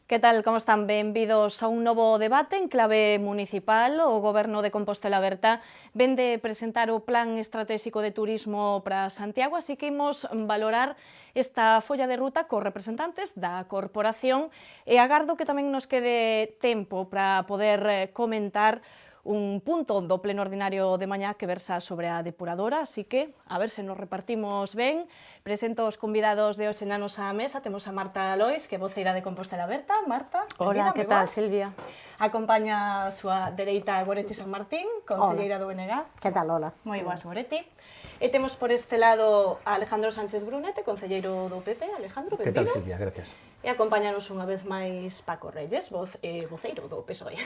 Que tal, como están? Benvidos a un novo debate en clave municipal. O Goberno de Compostela Berta vende presentar o Plan Estratégico de Turismo para Santiago, así que imos valorar esta folla de ruta cos representantes da corporación e agardo que tamén nos quede tempo para poder comentar un punto do pleno ordinario de mañá que versa sobre a depuradora, así que a ver se nos repartimos ben. Presento os convidados de hoxe na nosa mesa. Temos a Marta Lois, que é voceira de Compostela Berta. Marta, Hola, que tal, boas. Silvia? Acompaña a súa dereita Goretti San Martín, concelleira do BNG. Que tal, Lola? Moi boas, Goretti. E temos por este lado a Alejandro Sánchez Brunete, concelleiro do PP. Alejandro, benvido. Que tal, Silvia? Gracias. E acompáñanos unha vez máis Paco Reyes, voceiro do PSOE.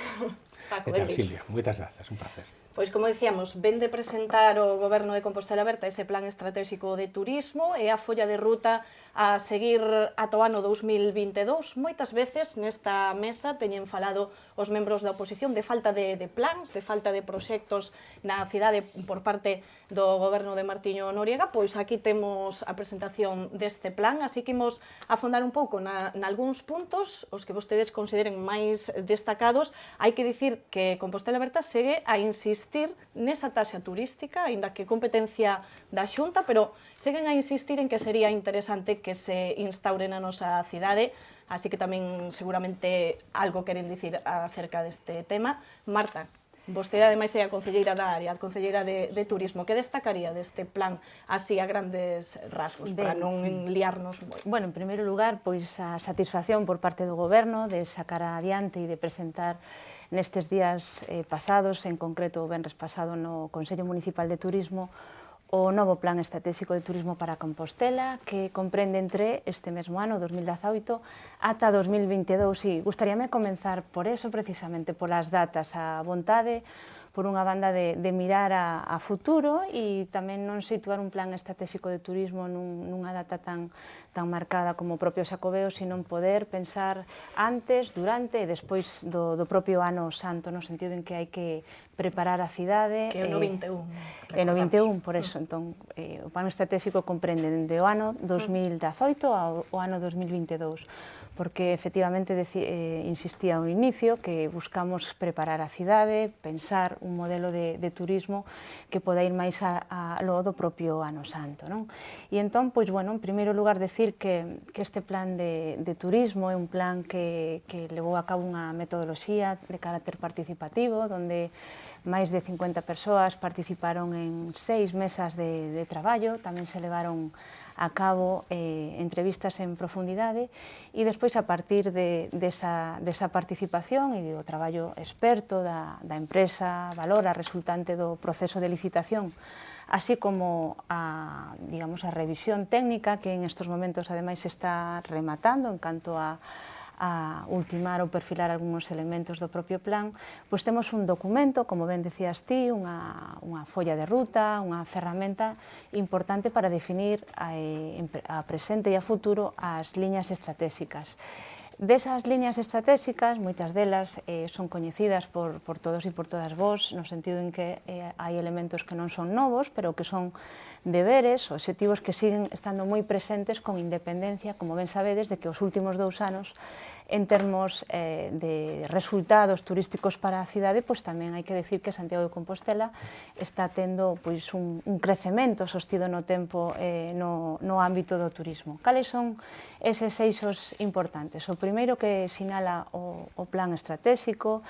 Paco, Que tal, benvido. Silvia? Moitas grazas, un placer. Pois, como dicíamos, ven de presentar o Goberno de Compostela Berta ese plan estratégico de turismo e a folla de ruta a seguir ata o ano 2022. Moitas veces nesta mesa teñen falado os membros da oposición de falta de plans, de falta de proxectos na cidade por parte do Goberno de Martiño Noriega. Pois aquí temos a presentación deste plan, así que imos afondar un pouco nalgúns puntos, os que vostedes consideren máis destacados. Hai que dicir que Compostela Berta segue a insistir nesa taxa turística, aínda que competencia da Xunta, pero seguen a insistir en que sería interesante que se instaure na nosa cidade, así que tamén seguramente algo queren dicir acerca deste tema. Marta, vostede ademais é a concelleira da área, a concelleira de Turismo. Que destacaría deste plan así a grandes rasgos, para non liarnos moi? Bueno, en primeiro lugar, pois a satisfacción por parte do Goberno de sacar adiante e de presentar nestes días pasados, en concreto o venres pasado no Consello Municipal de Turismo, o novo Plan Estratégico de Turismo para Compostela, que comprende entre este mesmo ano, 2018, ata 2022. E gustaríame comenzar por eso, precisamente, polas datas, a vontade, por unha banda de mirar a futuro e tamén non situar un plan estratégico de turismo nunha data tan marcada como o propio Xacobeo, sino poder pensar antes, durante e despois do propio ano santo, no sentido en que hai que preparar a cidade. Que é no 21. É no 21, por eso. Entón, o plan estratégico comprende dende o ano 2018 ao ano 2022. Porque efectivamente insistía ao inicio que buscamos preparar a cidade, pensar un modelo de turismo que poda ir máis ao do propio ano santo, non? E entón, pois, bueno, en primeiro lugar, decir que este plan de turismo é un plan que levou a cabo unha metodoloxía de carácter participativo, onde máis de 50 persoas participaron en 6 mesas de traballo, tamén se levaron a cabo entrevistas en profundidade e despois, a partir desa participación e do traballo experto da empresa Valora resultante do proceso de licitación, así como a revisión técnica que en estes momentos ademais se está rematando en canto a ultimar ou perfilar algúns elementos do propio plan, pois temos un documento, como ben decías ti, unha folla de ruta, unha ferramenta importante para definir a presente e a futuro as liñas estratégicas. Desas liñas estratégicas, moitas delas son coñecidas por todos e por todas vós, no sentido en que hai elementos que non son novos, pero que son deberes, obxectivos que siguen estando moi presentes con independencia, como ben sabedes, de que os últimos 2 anos, en termos de resultados turísticos para a cidade, pois tamén hai que decir que Santiago de Compostela está tendo pois un crecemento sostido no tempo no ámbito do turismo. Cales son eses eixos importantes? O primeiro que sinala o plan estratégico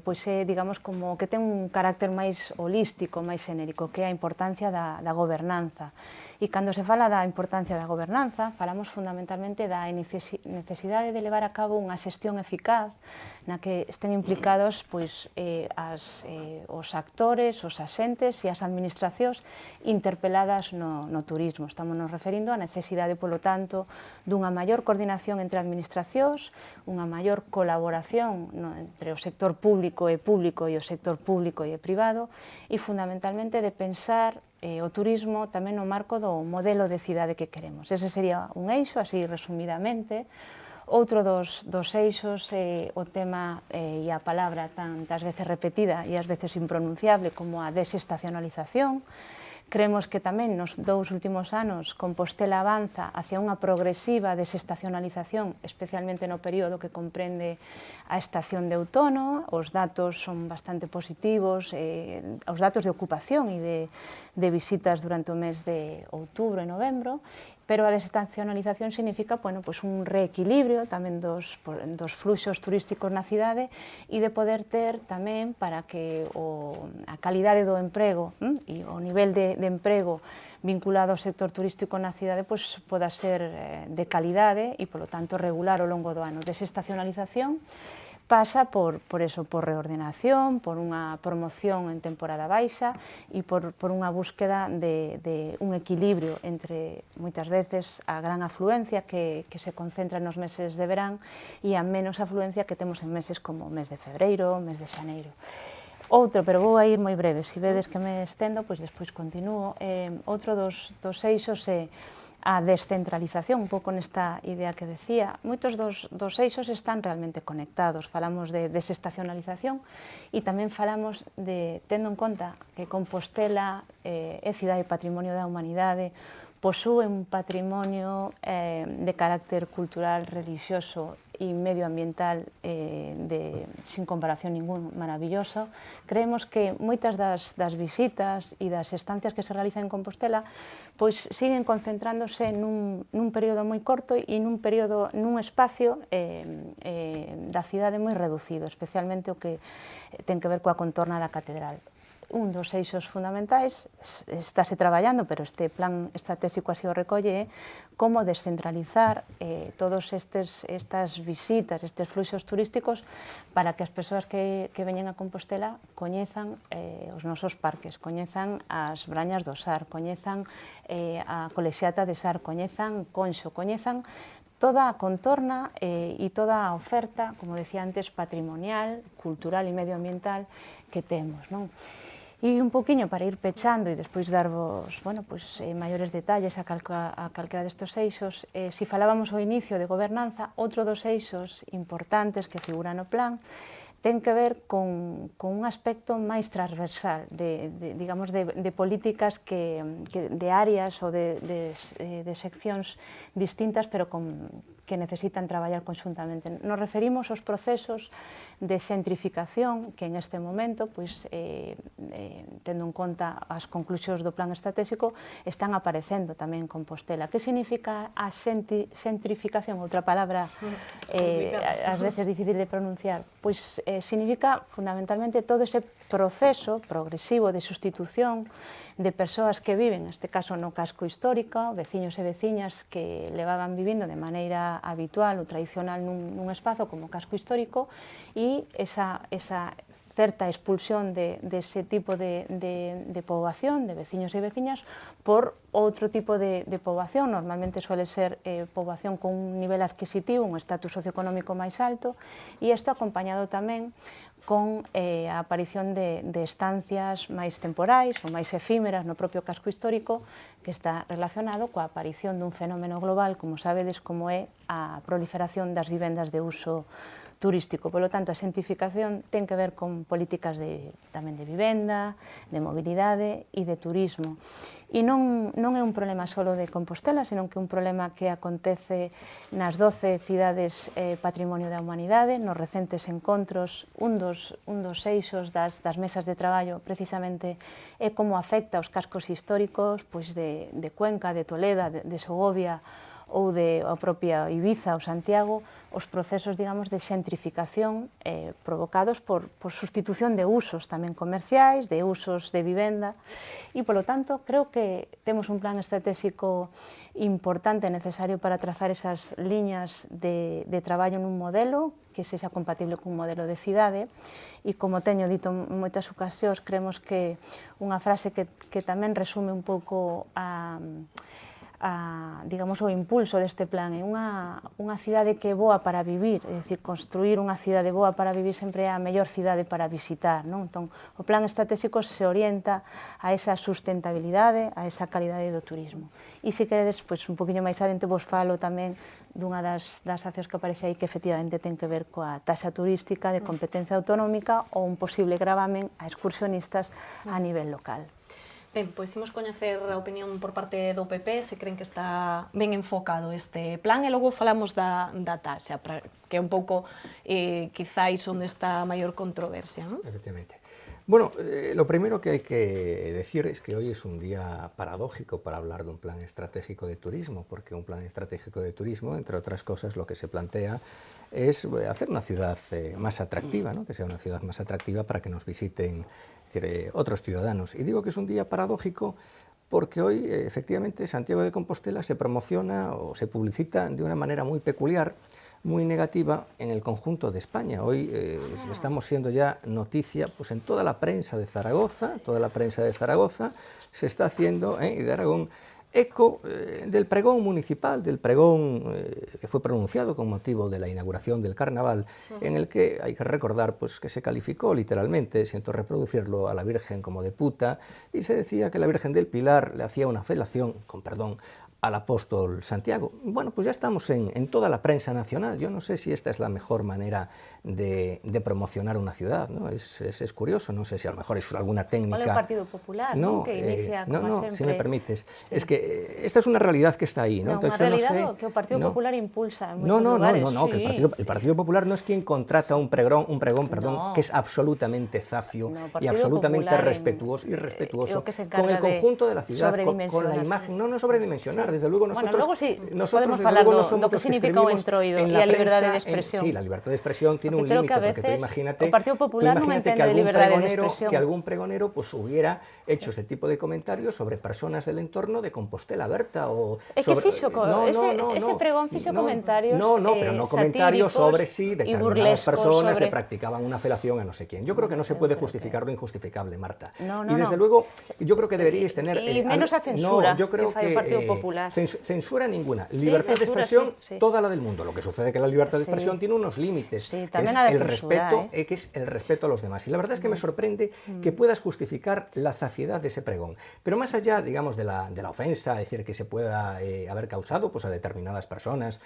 pois é, digamos, como que ten un carácter máis holístico, máis xenérico, que é a importancia da gobernanza. E cando se fala da importancia da gobernanza, falamos fundamentalmente da necesidade de levar a cabo unha xestión eficaz na que estén implicados pois, os actores, os axentes e as administracións interpeladas no turismo. Estamos nos referindo á necesidade, polo tanto, dunha maior coordinación entre administracións, unha maior colaboración entre o sector público e o sector público e privado e, fundamentalmente, de pensar o turismo tamén no marco do modelo de cidade que queremos. Ese sería un eixo, así resumidamente. Outro dos eixos é o tema e a palabra tantas veces repetida e ás veces impronunciable como a desestacionalización, Creemos que tamén nos 2 últimos anos Compostela avanza hacia unha progresiva desestacionalización, especialmente no período que comprende a estación de outono. Os datos son bastante positivos, os datos de ocupación e de visitas durante o mes de outubro e novembro, pero a desestacionalización significa un reequilibrio tamén dos fluxos turísticos na cidade e de poder ter tamén para que a calidade do emprego e o nivel de emprego vinculado ao sector turístico na cidade poda ser de calidade e, polo tanto, regular ao longo do ano. Desestacionalización pasa por reordenación, por unha promoción en temporada baixa e por unha búsqueda de un equilibrio entre, moitas veces, a gran afluencia que se concentra nos meses de verán e a menos afluencia que temos en meses como o mes de febreiro, o mes de xaneiro. Outro, pero vou a ir moi breve, se vedes que me estendo, pois despois continuo. Outro dos eixos é a descentralización, un pouco nesta idea que decía. Moitos dos eixos están realmente conectados. Falamos de desestacionalización e tamén falamos de, tendo en conta que Compostela é cidade e patrimonio da humanidade, posúe un patrimonio de carácter cultural, religioso e medioambiental sin comparación ningún, maravilloso. Creemos que moitas das visitas e das estancias que se realizan en Compostela siguen concentrándose nun período moi corto e nun espacio da cidade moi reducido, especialmente o que ten que ver coa contorna da catedral. Un dos eixos fundamentais, estáse traballando, pero este plan estratégico así o recolle, é como descentralizar todas estas visitas, estes fluxos turísticos, para que as persoas que veñen a Compostela coñezan os nosos parques, coñezan as Brañas do Sar, coñezan a Colexiata de Sar, coñezan Conxo, coñezan toda a contorna e toda a oferta, como decía antes, patrimonial, cultural e medioambiental que temos, non? E un poquinho para ir pechando e despois darvos maiores detalles a calquera destes eixos. Se falábamos ao inicio de gobernanza, outro dos eixos importantes que figura no plan ten que ver con un aspecto máis transversal de políticas de áreas ou de seccións distintas, pero que necesitan traballar conxuntamente. Nos referimos aos procesos de xentrificación que en este momento, tendo en conta as conclusións do plan estratégico, están aparecendo tamén en Compostela. Que significa a xentrificación? Outra palabra ás veces difícil de pronunciar. Significa fundamentalmente todo ese proceso progresivo de sustitución de persoas que viven, neste caso no casco histórico, veciños e veciñas que levaban vivindo de maneira habitual ou tradicional nun espazo como casco histórico, e esa certa expulsión dese tipo de poboación, de veciños e veciñas, por outro tipo de poboación. Normalmente suele ser poboación con un nivel adquisitivo, un estatus socioeconómico máis alto, e isto acompañado tamén con a aparición de estancias máis temporais ou máis efímeras no propio casco histórico, que está relacionado coa aparición dun fenómeno global, como sabedes, como é a proliferación das vivendas de uso turístico. Polo tanto, a xentrificación ten que ver con políticas tamén de vivenda, de mobilidade e de turismo. E non é un problema só de Compostela, senón que é un problema que acontece nas 12 cidades patrimonio da humanidade. Nos recentes encontros, un dos eixos das mesas de traballo precisamente é como afecta os cascos históricos de Cuenca, de Toledo, de Segovia ou de a propia Ibiza ou Santiago, os procesos, digamos, de xentrificación provocados por sustitución de usos tamén comerciais, de usos de vivenda, e, polo tanto, creo que temos un plan estratégico importante e necesario para trazar esas liñas de traballo nun modelo que sexa compatible cun modelo de cidade, e, como teño dito en moitas ocasións, creemos que unha frase que tamén resume un pouco o impulso deste plan é unha cidade que é boa para vivir, é dicir, construir unha cidade boa para vivir sempre é a mellor cidade para visitar, non? Entón, o plan estratégico se orienta a esa sustentabilidade, a esa calidade do turismo. E se queredes, un poquinho máis adentro vos falo tamén dunha das accións que aparece aí que efectivamente ten que ver coa taxa turística de competencia autonómica ou un posible gravamen a excursionistas a nivel local. Ben, pois imos coñecer a opinión por parte do PP, se creen que está ben enfocado este plan, e logo falamos da taxa, que é un pouco, quizáis, onde está a maior controversia, non? Efectivamente. Bueno, lo primero que hay que decir es que hoy es un día paradójico para hablar de un plan estratégico de turismo, porque un plan estratégico de turismo, entre otras cosas, lo que se plantea es hacer una ciudad más atractiva, ¿no? Que sea una ciudad más atractiva para que nos visiten otros ciudadanos. Y digo que es un día paradójico porque hoy, efectivamente, Santiago de Compostela se promociona o se publicita de una manera muy peculiar, muy negativa en el conjunto de España. Hoy estamos siendo ya noticia pues, en toda la prensa de Zaragoza, se está haciendo, y de Aragón, eco del pregón municipal, del pregón que fue pronunciado con motivo de la inauguración del Carnaval, en el que hay que recordar pues, que se calificó literalmente, siento reproducirlo, a la Virgen como de puta, y se decía que la Virgen del Pilar le hacía una felación, con perdón, al apóstol Santiago. Bueno, pues ya estamos en toda la prensa nacional. Yo no sé si esta es la mejor manera de promocionar una ciudad, ¿no? Es curioso, no sé si a lo mejor es alguna técnica... ¿Cuál es el Partido Popular? No, que inicia, como siempre... si me permites. Sí. Es que esta es una realidad que está ahí, ¿no? Entonces, una realidad no sé, que el Partido Popular impulsa en muchos lugares. Que el Partido Popular no es quien contrata un pregón, que es absolutamente zafio y absolutamente irrespetuoso con el conjunto de la ciudad, con la imagen, no sobredimensionar. Desde luego nosotros, podemos hablar de lo que significa o entroido y a libertad de expresión. Sí, la libertad de expresión tiene un límite, porque tú imagínate, que algún pregonero pues hubiera hecho ese tipo de comentarios sobre personas del entorno de Compostela Berta o sobre... ese pregón fixo comentarios pero no comentarios sobre si determinadas personas le practicaban una felación a no sé quién. Yo creo que no se puede justificar lo injustificable, Marta. Y desde luego, yo creo que deberíais tener... Y menos a censura yo creo que censura ninguna. Libertad de expresión, toda la del mundo. Lo que sucede es que la libertad de expresión tiene unos límites, que es el respeto a los demás. Y la verdad es que me sorprende que puedas justificar la zafiedad de ese pregón. Pero más allá, digamos, de la ofensa, es decir, que se pueda haber causado pues, a determinadas personas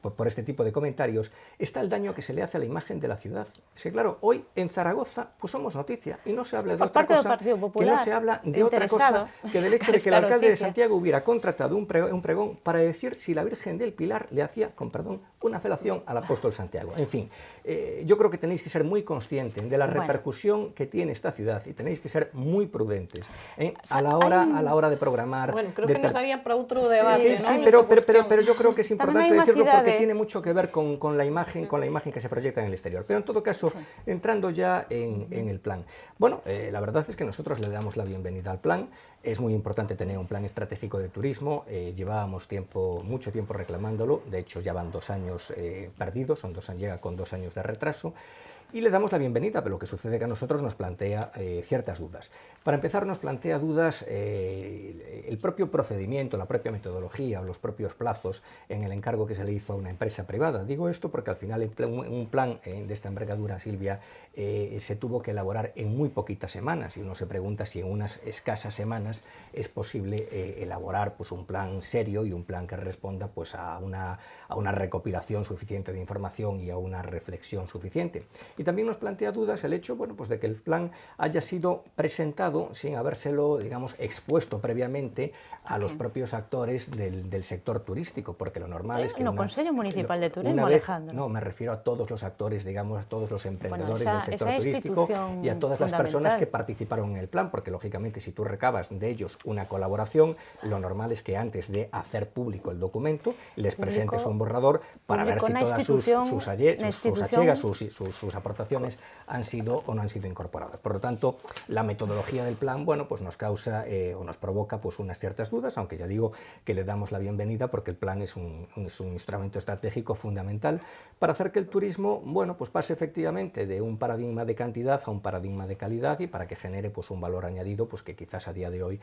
por este tipo de comentarios, está el daño que se le hace a la imagen de la ciudad. Es que, claro, hoy en Zaragoza pues somos noticia y no se habla de otra cosa, que del hecho de que el alcalde de Santiago hubiera contratado un pregón para decir si la Virgen del Pilar le hacía, con perdón, una felación al apóstol Santiago. En fin, yo creo que tenéis que ser muy conscientes de la repercusión que tiene esta ciudad y tenéis que ser muy prudentes a la hora de programar. Bueno, creo que nos daría para otro debate. Sí, pero yo creo que es importante decirlo porque tiene mucho que ver con la imagen que se proyecta en el exterior. Pero en todo caso, entrando ya en el plan. Bueno, la verdad es que nosotros le damos la bienvenida al plan. Es muy importante tener un plan estratégico de turismo. Llevábamos mucho tiempo reclamándolo. De hecho, ya van 2 años perdidos, llega con 2 años de retraso. Y le damos la bienvenida, pero lo que sucede es que a nosotros nos plantea ciertas dudas. Para empezar, nos plantea dudas el propio procedimiento, la propia metodología o los propios plazos en el encargo que se le hizo a una empresa privada. Digo esto porque al final un plan de esta envergadura, Silvia, se tuvo que elaborar en muy poquitas semanas y uno se pregunta si en unas escasas semanas es posible elaborar pues, un plan serio y un plan que responda pues, a una recopilación suficiente de información y a una reflexión suficiente. Y también nos plantea dudas el hecho pues de que el plan haya sido presentado sin habérselo, digamos, expuesto previamente a los propios actores del sector turístico, porque lo normal es que... No, Consello Municipal de Turismo, Alejandro. No, me refiero a todos los actores, digamos, a todos los emprendedores del sector turístico y a todas las personas que participaron en el plan, porque lógicamente si tú recabas de ellos una colaboración, lo normal es que antes de hacer público el documento, les presentes un borrador para ver si todas sus allegas, sus aportaciones han sido o no han sido incorporadas. Por lo tanto, la metodología del plan, bueno, pues nos causa o nos provoca pues unas ciertas dudas, aunque ya digo que le damos la bienvenida porque el plan es un instrumento estratégico fundamental para hacer que el turismo, bueno, pues pase efectivamente de un paradigma de cantidad a un paradigma de calidad y para que genere pues un valor añadido pues que quizás a día de hoy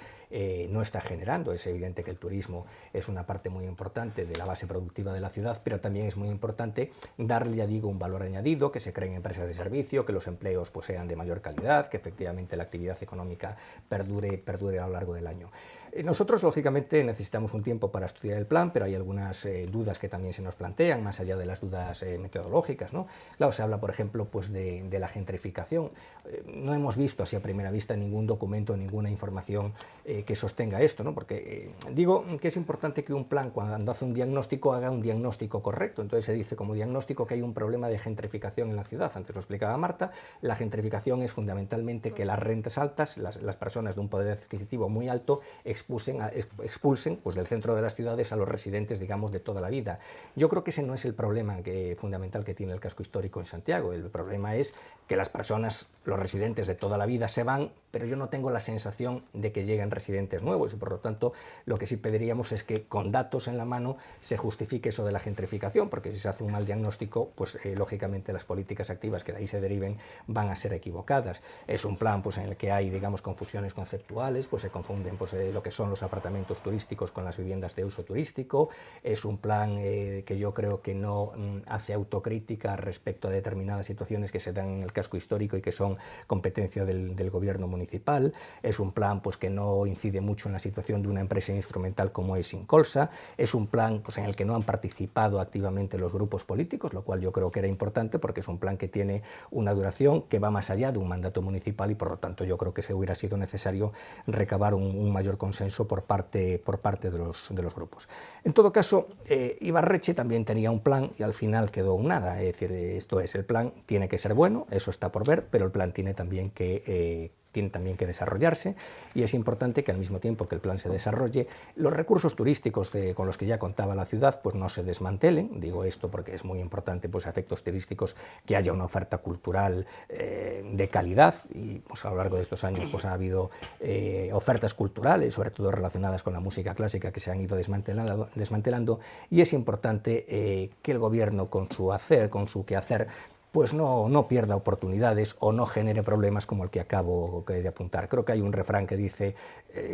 no está generando. Es evidente que el turismo es una parte muy importante de la base productiva de la ciudad, pero también es muy importante darle, ya digo, un valor añadido, que se creen empresas de servicio, que los empleos pues sean de mayor calidad, que efectivamente la actividad económica perdure a lo largo del año. Nosotros, lógicamente, necesitamos un tiempo para estudiar el plan, pero hay algunas dudas que también se nos plantean, más allá de las dudas metodológicas, ¿no? Claro, se habla, por ejemplo, pues de la gentrificación. No hemos visto así a primera vista ningún documento, ninguna información que sostenga esto, ¿no? Porque digo que es importante que un plan, cuando hace un diagnóstico, haga un diagnóstico correcto. Entonces se dice como diagnóstico que hay un problema de gentrificación en la ciudad. Antes lo explicaba Marta, la gentrificación es fundamentalmente que las rentas altas, las personas de un poder adquisitivo muy alto, expulsen pues, del centro de las ciudades a los residentes, digamos, de toda la vida. Yo creo que ese no es el problema fundamental que tiene el casco histórico en Santiago. El problema es que las personas, los residentes de toda la vida se van, pero yo no tengo la sensación de que lleguen residentes nuevos y por lo tanto lo que sí pediríamos es que con datos en la mano se justifique eso de la gentrificación, porque si se hace un mal diagnóstico, pues lógicamente las políticas activas que de ahí se deriven van a ser equivocadas. Es un plan pues, en el que hay, digamos, confusiones conceptuales, pues se confunden pues, lo que son los apartamentos turísticos con las viviendas de uso turístico. Es un plan que yo creo que no hace autocrítica respecto a determinadas situaciones que se dan en el casco histórico y que son competencia del gobierno municipal. Es un plan pues, que no incide mucho en la situación de una empresa instrumental como es Incolsa. Es un plan pues, en el que no han participado activamente los grupos políticos, lo cual yo creo que era importante porque es un plan que tiene una duración que va más allá de un mandato municipal y por lo tanto yo creo que se hubiera sido necesario recabar un mayor consenso por parte de los grupos. En todo caso, Ibarretxe también tenía un plan y al final quedó un nada, es decir, esto es, el plan tiene que ser bueno, eso está por ver, pero el plan tiene también que desarrollarse y es importante que al mismo tiempo que el plan se desarrolle, los recursos turísticos con los que ya contaba la ciudad pues no se desmantelen. Digo esto porque es muy importante pues, a efectos turísticos que haya una oferta cultural de calidad y pues, a lo largo de estos años pues, ha habido ofertas culturales, sobre todo relacionadas con la música clásica, que se han ido desmantelando y es importante que el gobierno con su quehacer pues no pierda oportunidades o no genere problemas como el que acabo de apuntar. Creo que hay un refrán que dice,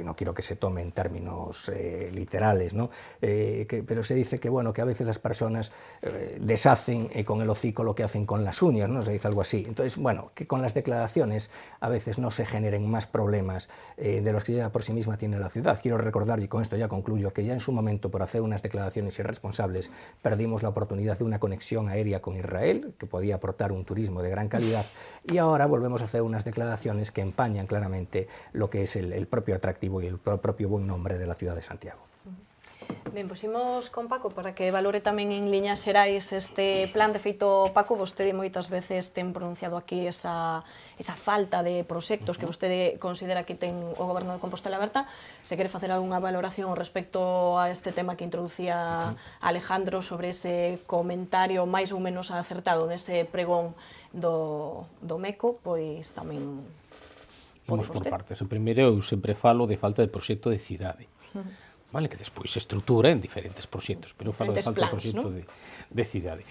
no quiero que se tome en términos literales, ¿no? Pero se dice que, bueno, que a veces las personas deshacen con el hocico lo que hacen con las uñas, ¿no? Se dice algo así. Entonces, bueno, que con las declaraciones a veces no se generen más problemas de los que ya por sí misma tiene la ciudad. Quiero recordar, y con esto ya concluyo, que ya en su momento, por hacer unas declaraciones irresponsables, perdimos la oportunidad de una conexión aérea con Israel, que podía aportar un turismo de gran calidad, y ahora volvemos a hacer unas declaraciones que empañan claramente lo que es el propio atractivo y el propio buen nombre de la ciudad de Santiago. Ben, pois imos con Paco para que valore tamén en liñas xerais este plan. De feito, Paco, vostede moitas veces ten pronunciado aquí esa falta de proxectos que vostede considera que ten o Goberno de Compostela Aberta. Se quere facer algunha valoración respecto a este tema que introducía Alejandro sobre ese comentario máis ou menos acertado nese pregón do MECO, pois tamén Vamos por partes. O primeiro, eu sempre falo de falta de proxecto de cidade. Vale, que despois se estrutura en diferentes proxectos, pero eu falo de falta de proxecto de cidade.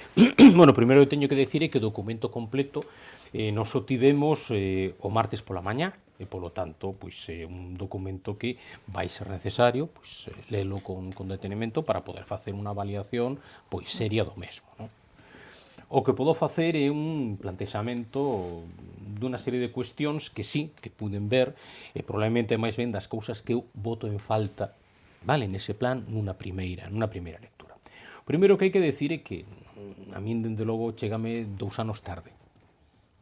Bueno, primeiro eu teño que decir é que o documento completo nos o tivemos o martes pola mañá, e polo tanto, pois é un documento que vai ser necesario pois lelo con detenimento para poder facer unha avaliación pois seria do mesmo, non? O que podo facer é un plantexamento dunha serie de cuestións que sí, que puden ver, e probablemente máis ben das cousas que eu voto en falta, vale, nese plan, nunha primeira lectura. O primeiro que hai que decir é que a min, dende logo, chégame 2 anos tarde.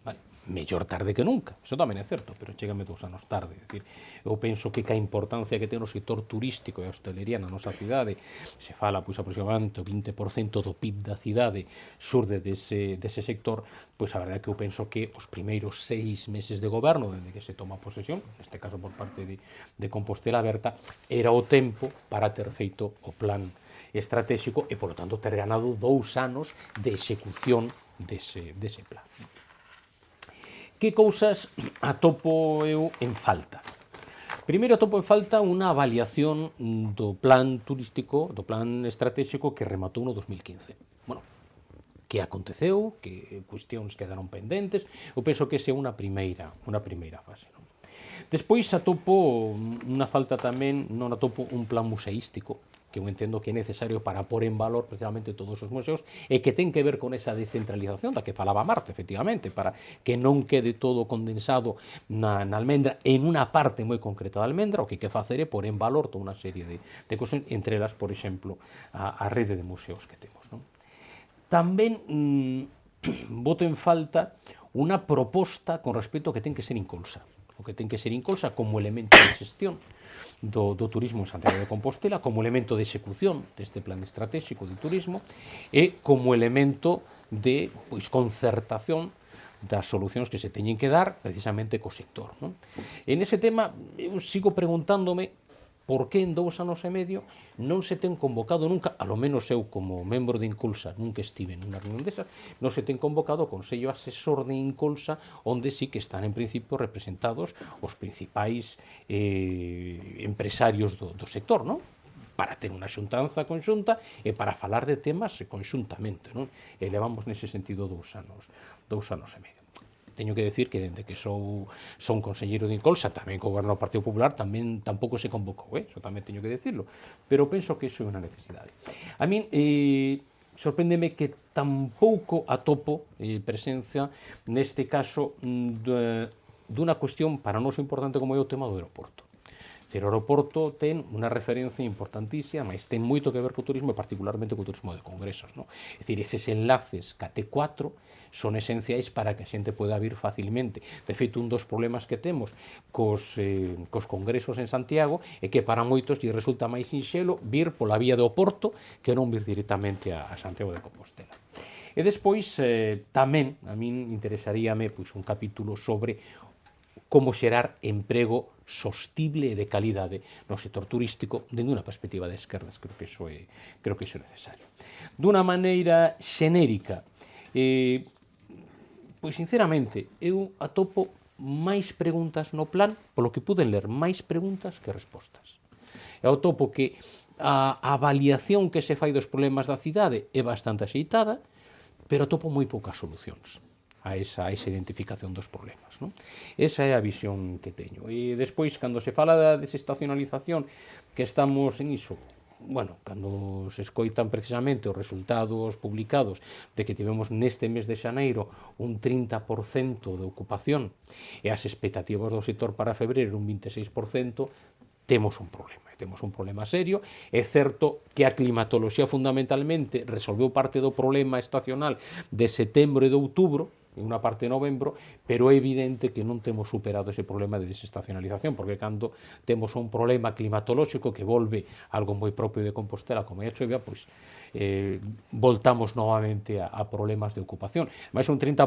Vale, mellor tarde que nunca, iso tamén é certo, pero chégame 2 anos tarde. É dicir, eu penso que a importancia que ten o sector turístico e a hostelería na nosa cidade, se fala pois aproximadamente o 20% do PIB da cidade xurde dese sector, pois a verdade é que eu penso que os primeiros 6 meses de goberno, dende que se toma posesión, neste caso por parte de Compostela Aberta, era o tempo para ter feito o plan estratégico e, polo tanto, ter ganado 2 anos de execución dese plan. Que cousas atopo eu en falta? Primeiro atopo en falta unha avaliación do plan turístico, do plan estratégico que rematou no 2015. Bueno, que aconteceu, que cuestións quedaron pendentes, eu penso que esa é unha primeira fase, non? Despois atopo unha falta tamén, non atopo un plan museístico, que eu entendo que é necesario para pôr en valor precisamente todos os museos e que ten que ver con esa descentralización da que falaba Marta, efectivamente, para que non quede todo condensado na almendra en unha parte moi concreta da almendra. O que hai que facer é pôr en valor toda unha serie de cosas, entre elas, por exemplo, a rede de museos que temos, non? Tamén voto en falta unha proposta con respecto ao que ten que ser Incolsa. O que ten que ser Incolsa como elemento de xestión do turismo en Santiago de Compostela, como elemento de execución deste plan estratégico de turismo e como elemento de concertación das solucións que se teñen que dar precisamente co sector, non? En ese tema, eu sigo preguntándome por que en 2 anos e medio non se ten convocado nunca, a lo menos eu como membro de Incolsa nunca estive nunha reunión desas, non se ten convocado o Consello Asesor de Incolsa, onde sí que están en principio representados os principais empresarios do sector, non? Para ter unha xuntanza conxunta e para falar de temas conxuntamente, non? E levamos nese sentido 2 anos e medio. Teño que decir que dende que son conselleiro de Incolsa, tamén co goberno do Partido Popular, tamén tampouco se convocou, eso tamén teño que decirlo, pero penso que iso é unha necesidade. A min sorpréndeme que tampouco atopo presencia neste caso dunha cuestión para nós importante como é o tema do aeroporto. O aeroporto ten unha referencia importantísima, mas ten moito que ver co turismo e particularmente co turismo de congresos, non? É dicir, eses enlaces ca T4 son esenciais para que a xente poda vir facilmente. De feito, un dos problemas que temos cos congresos en Santiago é que para moitos lle resulta máis sinxelo vir pola vía do Porto que non vir directamente a Santiago de Compostela. E despois, tamén, a min interesaríame un capítulo sobre como xerar emprego sostible e de calidade no sector turístico dende unha perspectiva de esquerdas. Creo que iso é necesario. Dunha maneira xenérica, pois sinceramente, eu atopo máis preguntas no plan, polo que puden ler, máis preguntas que respostas. Eu atopo que a avaliación que se fai dos problemas da cidade é bastante axeitada, pero atopo moi poucas solucións a esa identificación dos problemas, non? Esa é a visión que teño. E despois, cando se fala da desestacionalización, que estamos en iso, bueno, cando se escoitan precisamente os resultados publicados de que tivemos neste mes de xaneiro un 30% de ocupación e as expectativas do sector para febreiro un 26%, temos un problema serio. É certo que a climatoloxía fundamentalmente resolveu parte do problema estacional de setembro e de outubro, en unha parte de novembro, pero é evidente que non temos superado ese problema de desestacionalización, porque cando temos un problema climatolóxico que volve algo moi propio de Compostela, como é a chovia, pois voltamos novamente a problemas de ocupación. Mais un 30%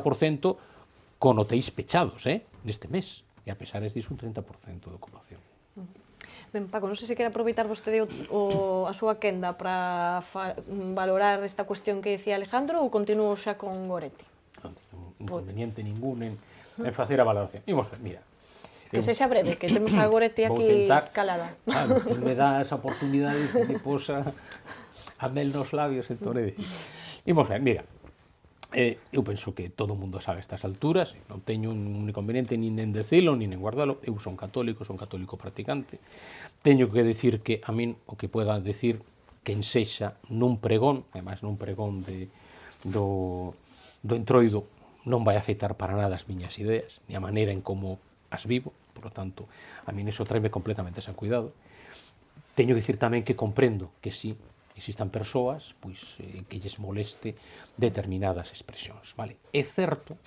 con hotéis pechados neste mes, e a pesar disso un 30% de ocupación. Ben, Paco, non sei se quere aproveitar vostede a súa quenda para valorar esta cuestión que dicía Alejandro ou continuo xa con Goretti? Inconveniente ningún en facer a valoración. Imos ver, mira. Que sexa breve, que temos a Goretti aquí calada. Ti me dá esa oportunidade que me posa a mel nos labios, entón é dicir. Imos ver, mira. Eu penso que todo o mundo sabe a estas alturas, non teño un inconveniente nin en decilo, nin en guardalo. Eu son católico practicante. Teño que decir que a min o que poda decir que ensexa nun pregón, además nun pregón do Entroido, non vai afectar para nada as miñas ideas, ni a maneira en como as vivo, por lo tanto, a min iso traeme completamente sen cuidado. Teño que dicir tamén que comprendo que si existan persoas que lles moleste determinadas expresións, vale? É certo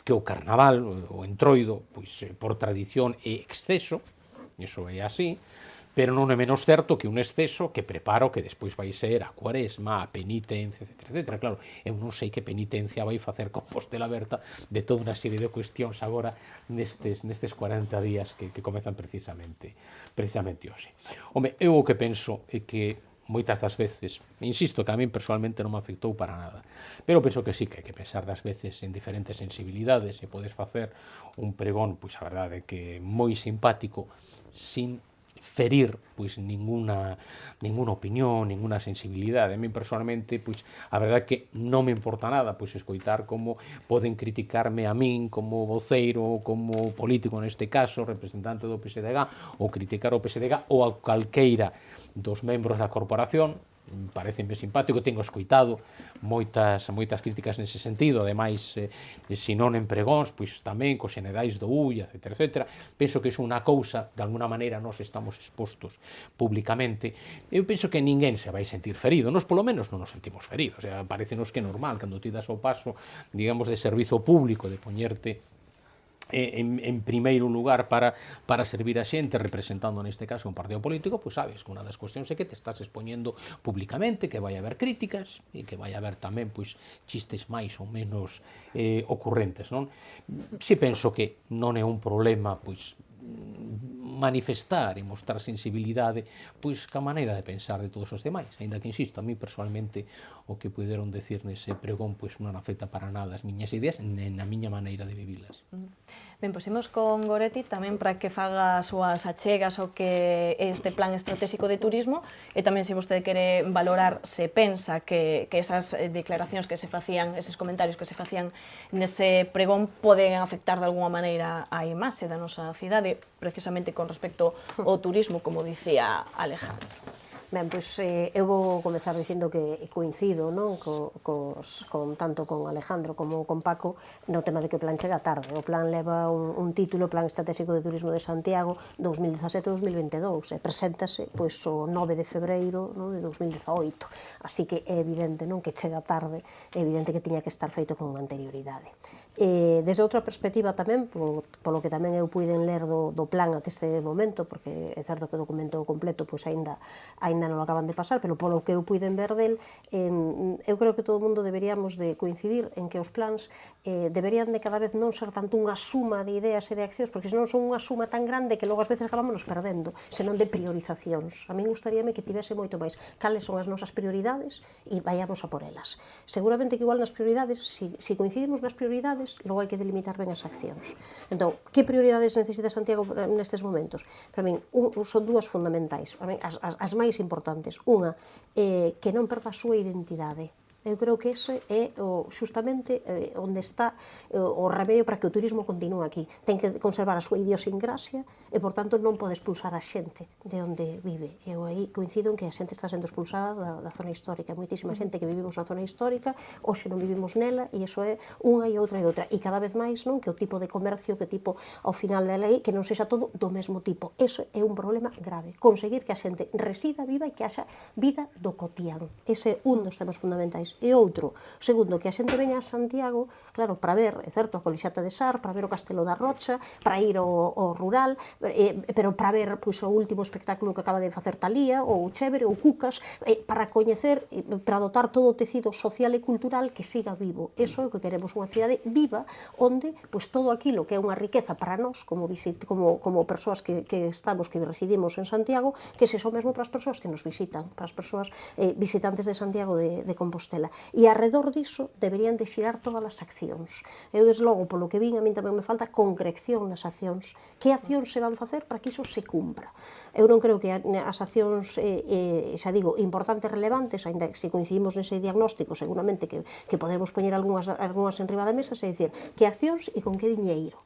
que o carnaval, o Entroido, por tradición é exceso, iso é así, pero non é menos certo que un exceso que prepara o que despois vai ser a cuaresma, a penitencia, etc. Claro, eu non sei que penitencia vai facer Compostela Aberta de toda unha serie de cuestións agora nestes 40 días que comezan precisamente hoxe. Home, eu o que penso é que moitas das veces, insisto que a min personalmente non me afectou para nada, pero penso que sí que hai que pensar das veces en diferentes sensibilidades e podes facer un pregón, a verdade que moi simpático, sin ferir pois ninguna opinión, ninguna sensibilidade. A mí personalmente, pois a verdade que non me importa nada pois escoitar como poden criticarme a min como voceiro, como político neste caso, representante do PSDG, ou criticar o PSDG ou a calqueira dos membros da corporación. Pareceme simpático, tengo escoitado moitas críticas nese sentido, ademais, se non en pregóns, pois tamén cos xenerais do UI, etc. Penso que é unha cousa, de alguna maneira, nós estamos expostos públicamente. Eu penso que ninguén se vai sentir ferido, nós polo menos non nos sentimos feridos, parecenos que é normal, cando ti das o paso, digamos, de servizo público, de poñerte en primeiro lugar para servir a xente, representando neste caso un partido político, pois sabes que unha das cuestións é que te estás expoñendo públicamente, que vai haber críticas e que vai haber tamén pois chistes máis ou menos ocurrentes, non? Si penso que non é un problema pois manifestar e mostrar sensibilidade pois ca maneira de pensar de todos os demais, aínda que insisto, a mí personalmente o que puderon decir nese pregón pois non afecta para nada as miñas ideas nen a miña maneira de vivilas. Ben, pois imos con Goretti tamén para que faga as súas achegas ao que é este plan estratégico de turismo e tamén se vostede quere valorar se pensa que esas declaracións que se facían, eses comentarios que se facían nese pregón poden afectar de alguma maneira a imaxe da nosa cidade, precisamente con respecto ao turismo, como dicía Alejandro. Ben, pois eu vou comezar dicindo que coincido, non, tanto con Alejandro como con Paco no tema de que o plan chega tarde. O plan leva un título, Plan Estratégico de Turismo de Santiago 2017-2022, e preséntase pois o 9 de febreiro, non, de 2018. Así que é evidente, non, que chega tarde, é evidente que tiña que estar feito con anterioridade. Desde outra perspectiva tamén, polo que tamén eu puiden ler do plan até este momento, porque é certo que o documento completo pois aínda non acaban de pasar, pero polo que eu puiden ver del, eu creo que todo o mundo deberíamos de coincidir en que os plans deberían de cada vez non ser tanto unha suma de ideas e de accións, porque senón son unha suma tan grande que logo ás veces acabamos perdendo, senón de priorizacións. A min gustaríame que tivese moito máis cales son as nosas prioridades e vayamos a por elas. Seguramente que igual nas prioridades, se coincidimos nas prioridades, logo hai que delimitar ben as accións. Entón, que prioridades necesita Santiago nestes momentos? Para min, son dúas fundamentais, para min, as máis importantes. Unha, que non perda a súa identidade. Eu creo que ese é justamente onde está o remedio para que o turismo continúe aquí. Ten que conservar a súa idiosincrasia e, por tanto, non pode expulsar a xente de onde vive. Eu aí coincido en que a xente está sendo expulsada da zona histórica. Moitísima xente que vivimos na zona histórica, hoxe non vivimos nela, e iso é unha e outra e outra. E cada vez máis, non, que o tipo de comercio, que tipo, ao final da lei, que non sexa todo do mesmo tipo. Ese é un problema grave. Conseguir que a xente resida, viva e que haxa vida do cotián. Ese é un dos temas fundamentais. E outro, segundo, que a xente veña a Santiago, claro, para ver, é certo, a Colixata de Sar, para ver o Castelo da Rocha, para ir ao rural, pero para ver pois, o último espectáculo que acaba de facer Talía, ou Chévere, ou Cucas, para coñecer, para dotar todo o tecido social e cultural que siga vivo. Eso é o que queremos, unha cidade viva, onde pois, todo aquilo que é unha riqueza para nós, como persoas que estamos, que residimos en Santiago, que se son mesmo para as persoas que nos visitan, para as persoas visitantes de Santiago de Compostela. E arredor diso deberían de xirar todas as accións. Eu, desde logo, polo que vin, a min tamén me falta concreción nas accións. Que accións se van facer para que iso se cumpra? Eu non creo que as accións, xa digo, importantes, relevantes, ainda que se coincidimos nese diagnóstico, seguramente que podemos poñer algunhas en riba da mesa, é dicir, que accións e con que diñeiro.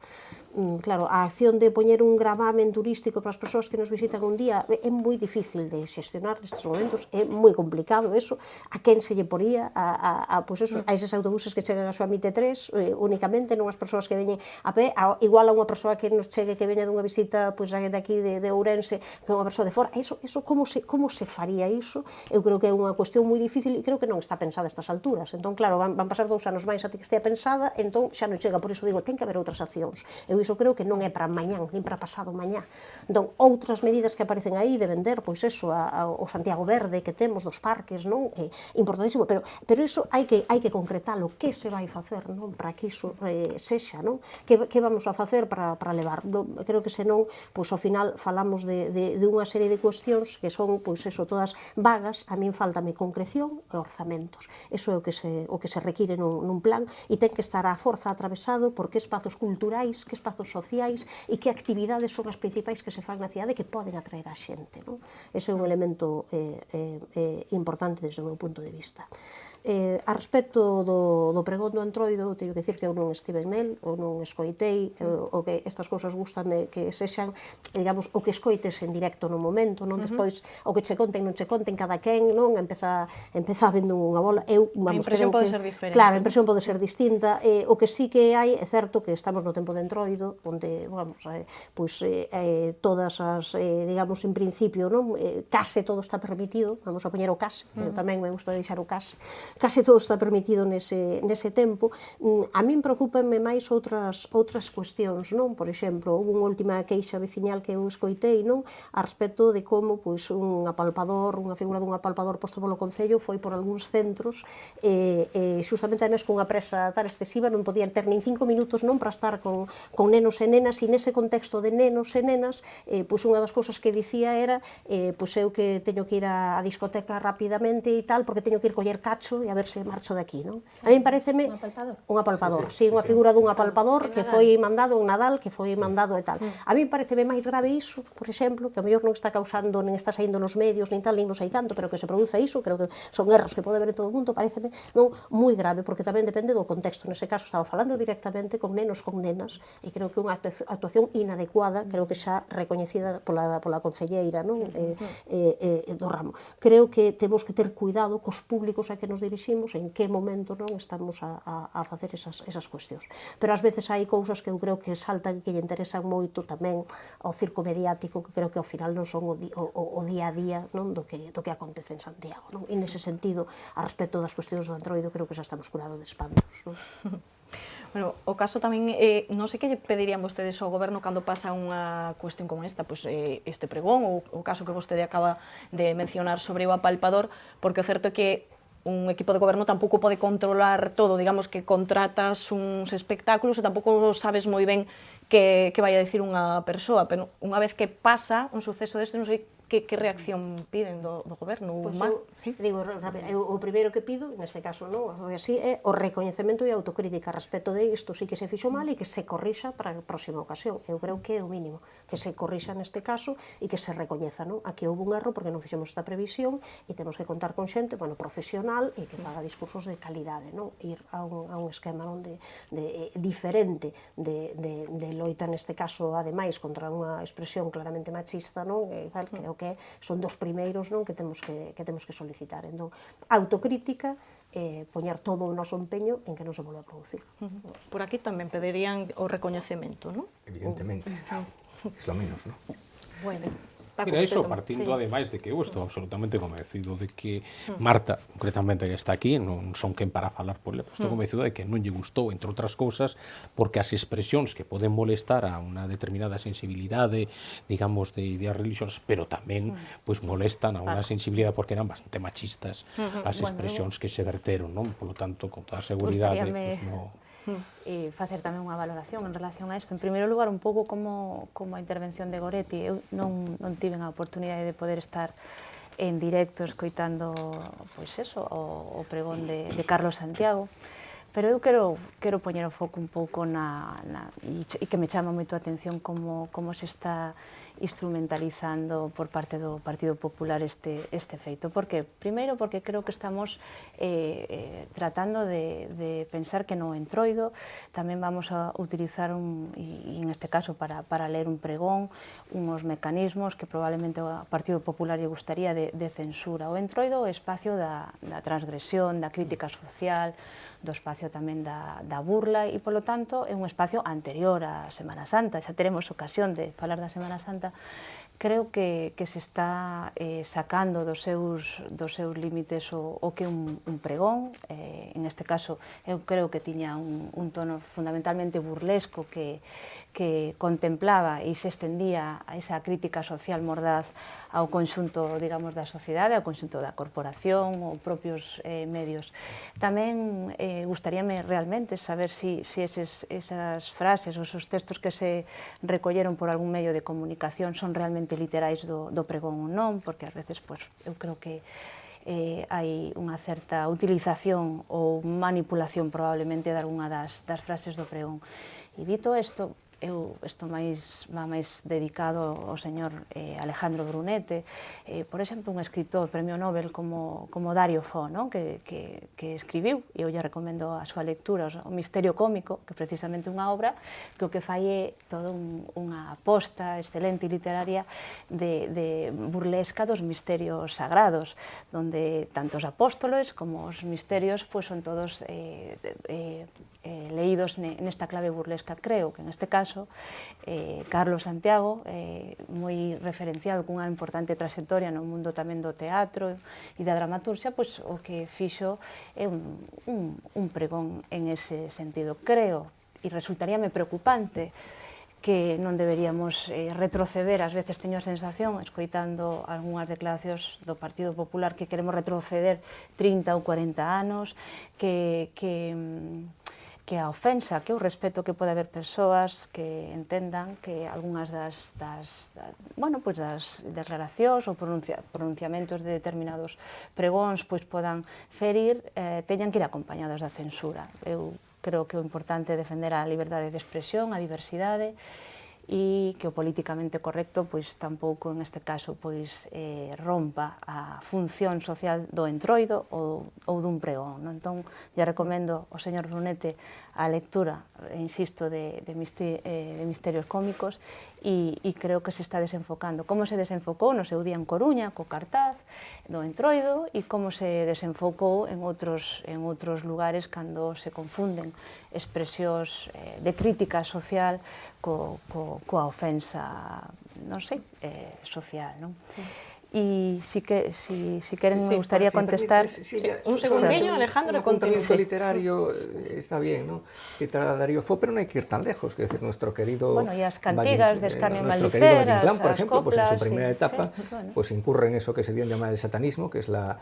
Claro, a acción de poñer un gravamen turístico para as persoas que nos visitan un día é moi difícil de xestionar nestes momentos, é moi complicado eso, a quen se lle poría a eses autobuses que chegan a súa MIT3 únicamente, non as persoas que veñen a pé, igual a unha persoa que nos chegue que veña dunha visita de aquí de Ourense, que é unha persoa de fora, eso como se faría iso? Eu creo que é unha cuestión moi difícil e creo que non está pensada a estas alturas. Entón, claro, van pasar 2 anos máis até que estea pensada, entón xa non chega, por iso digo, ten que haber outras accións. Eu iso creo que non é para mañán, nin para pasado mañá. Entón, outras medidas que aparecen aí de vender, pois eso, o Santiago Verde que temos dos parques, non? É importantísimo, pero pero iso hai que concretalo, que se vai facer, non, para que iso sexa, non? Que vamos a facer para levar? Creo que senón, pois ao final falamos de unha serie de cuestións que son, pois eso, todas vagas. A min faltame concreción e orzamentos. Iso é o que se require nun plan, e ten que estar a forza atravesado por que espazos culturais, que espazos sociais e que actividades son as principais que se fan na cidade que poden atraer a xente, non? Ese é un elemento importante desde o meu punto de vista. A respecto do pregón do Entroido, teño que dicir que eu non estive nel, ou non escoitei, o que estas cousas gustame que sexan, digamos, o que escoites en directo no momento, non despois o que che conten, non che conten, cada quen, non, empeza vendo unha bola. Eu, vamos, a impresión pode ser diferente. Claro, a impresión pode ser distinta. O que sí que hai, é certo que estamos no tempo de Entroido, onde, vamos, pois, todas as, digamos, en principio, non, case todo está permitido, vamos a poñer o case, eu tamén me gusta deixar o case todo está permitido nese tempo. A min preocupanme máis outras cuestións, non? Por exemplo, houve unha última queixa veciñal que eu escoitei, non? A respecto de como, pois, un apalpador, unha figura dun apalpador posto polo Concello foi por algúns centros, xustamente además con unha presa tan excesiva non podían ter nin 5 minutos, non, para estar con nenos e nenas, e nese contexto de nenos e nenas, pois unha das cousas que dicía era, pois eu que teño que ir á discoteca rapidamente e tal, porque teño que ir coller cacho e a ver se marcho de aquí, non? A min pareceme un apalpador, sí, unha figura dun apalpador que foi mandado en Nadal, que foi mandado e tal. A min pareceme máis grave iso, por exemplo, que a mellor non está causando, nen está saindo nos medios, nin tal, nin non sei canto, pero que se produza iso, creo que son erros que pode ver en todo o mundo, pareceme non moi grave, porque tamén depende do contexto. Nese caso estaba falando directamente con nenos, con nenas, e creo que unha actuación inadecuada, creo que xa recoñecida pola concelleira, non? Do ramo. Creo que temos que ter cuidado cos públicos a que nos diriximos, en que momento non estamos a facer esas cuestións. Pero ás veces hai cousas que eu creo que saltan e que lle interesan moito tamén ao circo mediático, que creo que ao final non son o día a día, non, do que acontece en Santiago, non? E nese sentido, a respecto das cuestións do Entroido, creo que xa estamos curados de espantos, non? Bueno, o caso tamén, non sei que lle pedirían vostedes ao goberno cando pasa unha cuestión como esta, pois este pregón, ou o caso que vostede acaba de mencionar sobre o apalpador, porque o certo é que un equipo de goberno tampouco pode controlar todo, digamos que contratas uns espectáculos e tampouco sabes moi ben que vai a dicir unha persoa, pero unha vez que pasa un suceso deste, non sei que reacción piden do goberno? Pois digo, o primeiro que pido, neste caso, non, así, é o recoñecemento e autocrítica respecto de isto, sí que se fixo mal e que se corrixa para a próxima ocasión. Eu creo que é o mínimo, que se corrixa neste caso e que se recoñeza, non? Aquí houve un erro porque non fixemos esta previsión e temos que contar con xente, bueno, profesional e que faga discursos de calidade, non? Ir a un esquema non diferente de loita, neste caso, ademais, contra unha expresión claramente machista, non? E tal, creo que son dos primeiros, non, que temos que solicitar. Entón, autocrítica, poñer todo o noso empeño en que non se volva a producir. Por aquí tamén pedirían o recoñecemento, non? Evidentemente, es lo menos, non? Bueno, Mira, iso partindo ademais de que eu estou absolutamente convencido de que Marta, concretamente que está aquí, non son quen para falar por ela, estou convencido de que non lle gustou, entre outras cousas, porque as expresións que poden molestar a unha determinada sensibilidade, digamos, de ideas religiosas, pero tamén pois molestan a unha sensibilidade porque eran bastante machistas as expresións que se verteron, non? Por lo tanto, con toda a seguridade, pois non... E facer tamén unha valoración en relación a isto. En primeiro lugar, un pouco como a intervención de Goretti, eu non tiven a oportunidade de poder estar en directo escoitando, pois eso, o pregón de Carlos Santiago, pero eu quero poñer o foco un pouco e que me chama moito a atención como se está instrumentalizando por parte do Partido Popular este feito. Por que? Primeiro, porque creo que estamos tratando de pensar que no Entroido tamén vamos a utilizar, e en este caso para ler un pregón, unos mecanismos que probablemente ao Partido Popular lle gustaría de censura. O Entroido é o espacio da transgresión, da crítica social, do espacio tamén da burla e, polo tanto, é un espacio anterior á Semana Santa. Xa teremos ocasión de falar da Semana Santa. Creo que se está sacando dos seus límites o que é un pregón. En este caso, eu creo que tiña un tono fundamentalmente burlesco que contemplaba e se estendía a esa crítica social mordaz ao conxunto, digamos, da sociedade, ao conxunto da corporación ou propios medios. Tamén gustaríame realmente saber se esas frases ou esos textos que se recolleron por algún medio de comunicación son realmente literais do pregón ou non, porque ás veces eu creo que hai unha certa utilización ou manipulación probablemente de algunha das frases do pregón. E dito isto, isto va máis dedicado ao señor Alejandro Brunete, por exemplo, un escritor premio Nobel como Dario Fo, que escribiu, e eu lle recomendo a súa lectura, O misterio cómico, que precisamente unha obra que o que fai é toda unha aposta excelente e literaria de burlesca dos misterios sagrados, donde tanto os apóstolos como os misterios son todos leídos nesta clave burlesca. Creo que neste caso Carlos Santiago, moi referencial, cunha importante trayectoria no mundo tamén do teatro e da dramaturxia, o que fixo é un pregón en ese sentido. Creo, e resultaríame preocupante, que non deberíamos retroceder, ás veces teño a sensación, escoitando algunhas declaracións do Partido Popular, que queremos retroceder 30 ou 40 anos, que a ofensa, que o respeto que pode haber persoas que entendan que algunhas das declaracións ou pronunciamentos de determinados pregóns podan ferir, teñan que ir acompañados da censura. Eu creo que o importante é defender a liberdade de expresión, a diversidade, e que o políticamente correcto tampouco en este caso rompa a función social do entroido ou dun pregón. Entón, lle recomendo ao señor Brunete a lectura, insisto, de misterios cómicos, e creo que se está desenfocando. Como se desenfocou no seu día en Coruña, co cartaz do entroido, e como se desenfocou en outros lugares cando se confunden expresións de crítica social coa ofensa, non sei, social, non? E si queren, me gustaría contestar... Un segundinho, Alejandro, un apuntamiento literario está bien, ¿no? Citar a Dario Fo, pero no hay que ir tan lejos, que decir, nuestro querido... Bueno, y las cantigas de Escarnio nuestro querido Valle Inclán, por las ejemplo, coplas, en su primera etapa, incurre en eso que se dio en llamar el satanismo, que es la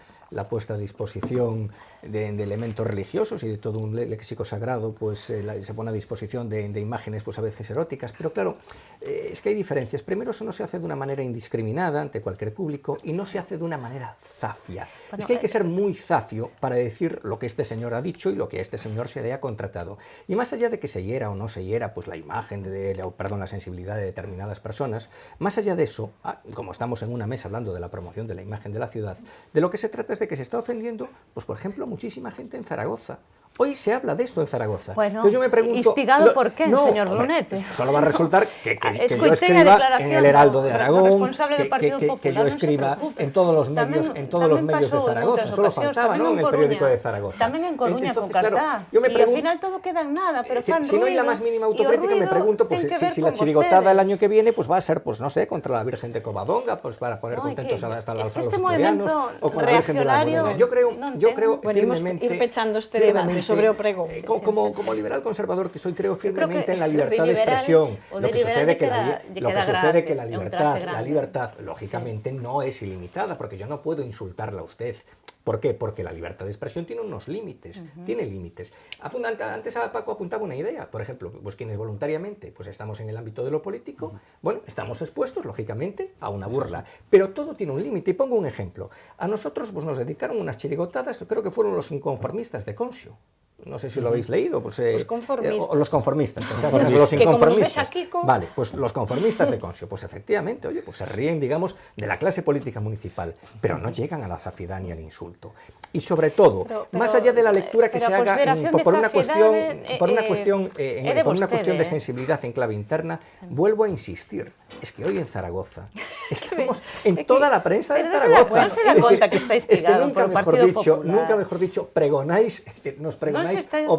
puesta a disposición de elementos religiosos y de todo un léxico sagrado, se pone a disposición de imágenes, a veces eróticas, pero claro, es que hay diferencias. Primero, eso no se hace de una manera indiscriminada ante cualquier público, y no se hace de una manera zafia. Es que hay que ser muy zafio para decir lo que este señor ha dicho y lo que este señor se le ha contratado. Y más allá de que se hiera o no se hiera la imagen, la sensibilidad de determinadas personas, más allá de eso, como estamos en una mesa hablando de la promoción de la imagen de la ciudad, de lo que se trata es de que se está ofendiendo, por ejemplo, muchísima gente en Zaragoza. Hoy se habla de esto en Zaragoza. Bueno, entonces yo me pregunto, ¿instigado por qué, señor Brunete? Solo va a resultar que yo escriba en el Heraldo de Aragón, que yo escriba en todos los medios, de Zaragoza. Solo faltaba, ¿no? En el periódico de Zaragoza. También en Coruña con cartaz. Claro, yo me pregunto, y al final todo queda en nada, pero fan si no hay la más mínima autocrítica, me pregunto si la chirigotada el año que viene va a ser, no sé, contra la Virgen de Covadonga, para poner contentos hasta los asturianos, o con la Virgen de la Almudena. Yo creo firmemente... Ir pechando este debate sobre o pregón. Como liberal conservador que soy, creo firmemente en la libertad de expresión. Lo que sucede que la libertad, lógicamente, no es ilimitada, porque yo no puedo insultarla a usted. ¿Por qué? Porque la libertad de expresión tiene unos límites, tiene límites. Antes Paco apuntaba una idea, por ejemplo, quienes voluntariamente estamos en el ámbito de lo político, estamos expuestos, lógicamente, a una burla, pero todo tiene un límite. Y pongo un ejemplo. A nosotros nos dedicaron unas chirigotadas, creo que fueron los inconformistas de Consio. No sé si lo habéis leído. Los conformistas. Los conformistas. Los inconformistas. Vale, los conformistas de Consio. Efectivamente, se ríen, digamos, de la clase política municipal, pero no llegan a la zafiedad ni al insulto. Y sobre todo, más allá de la lectura que se haga por una cuestión de sensibilidad en clave interna, vuelvo a insistir, es que hoy en Zaragoza estamos en toda la prensa de Zaragoza. Es que nunca mejor dicho, pregonáis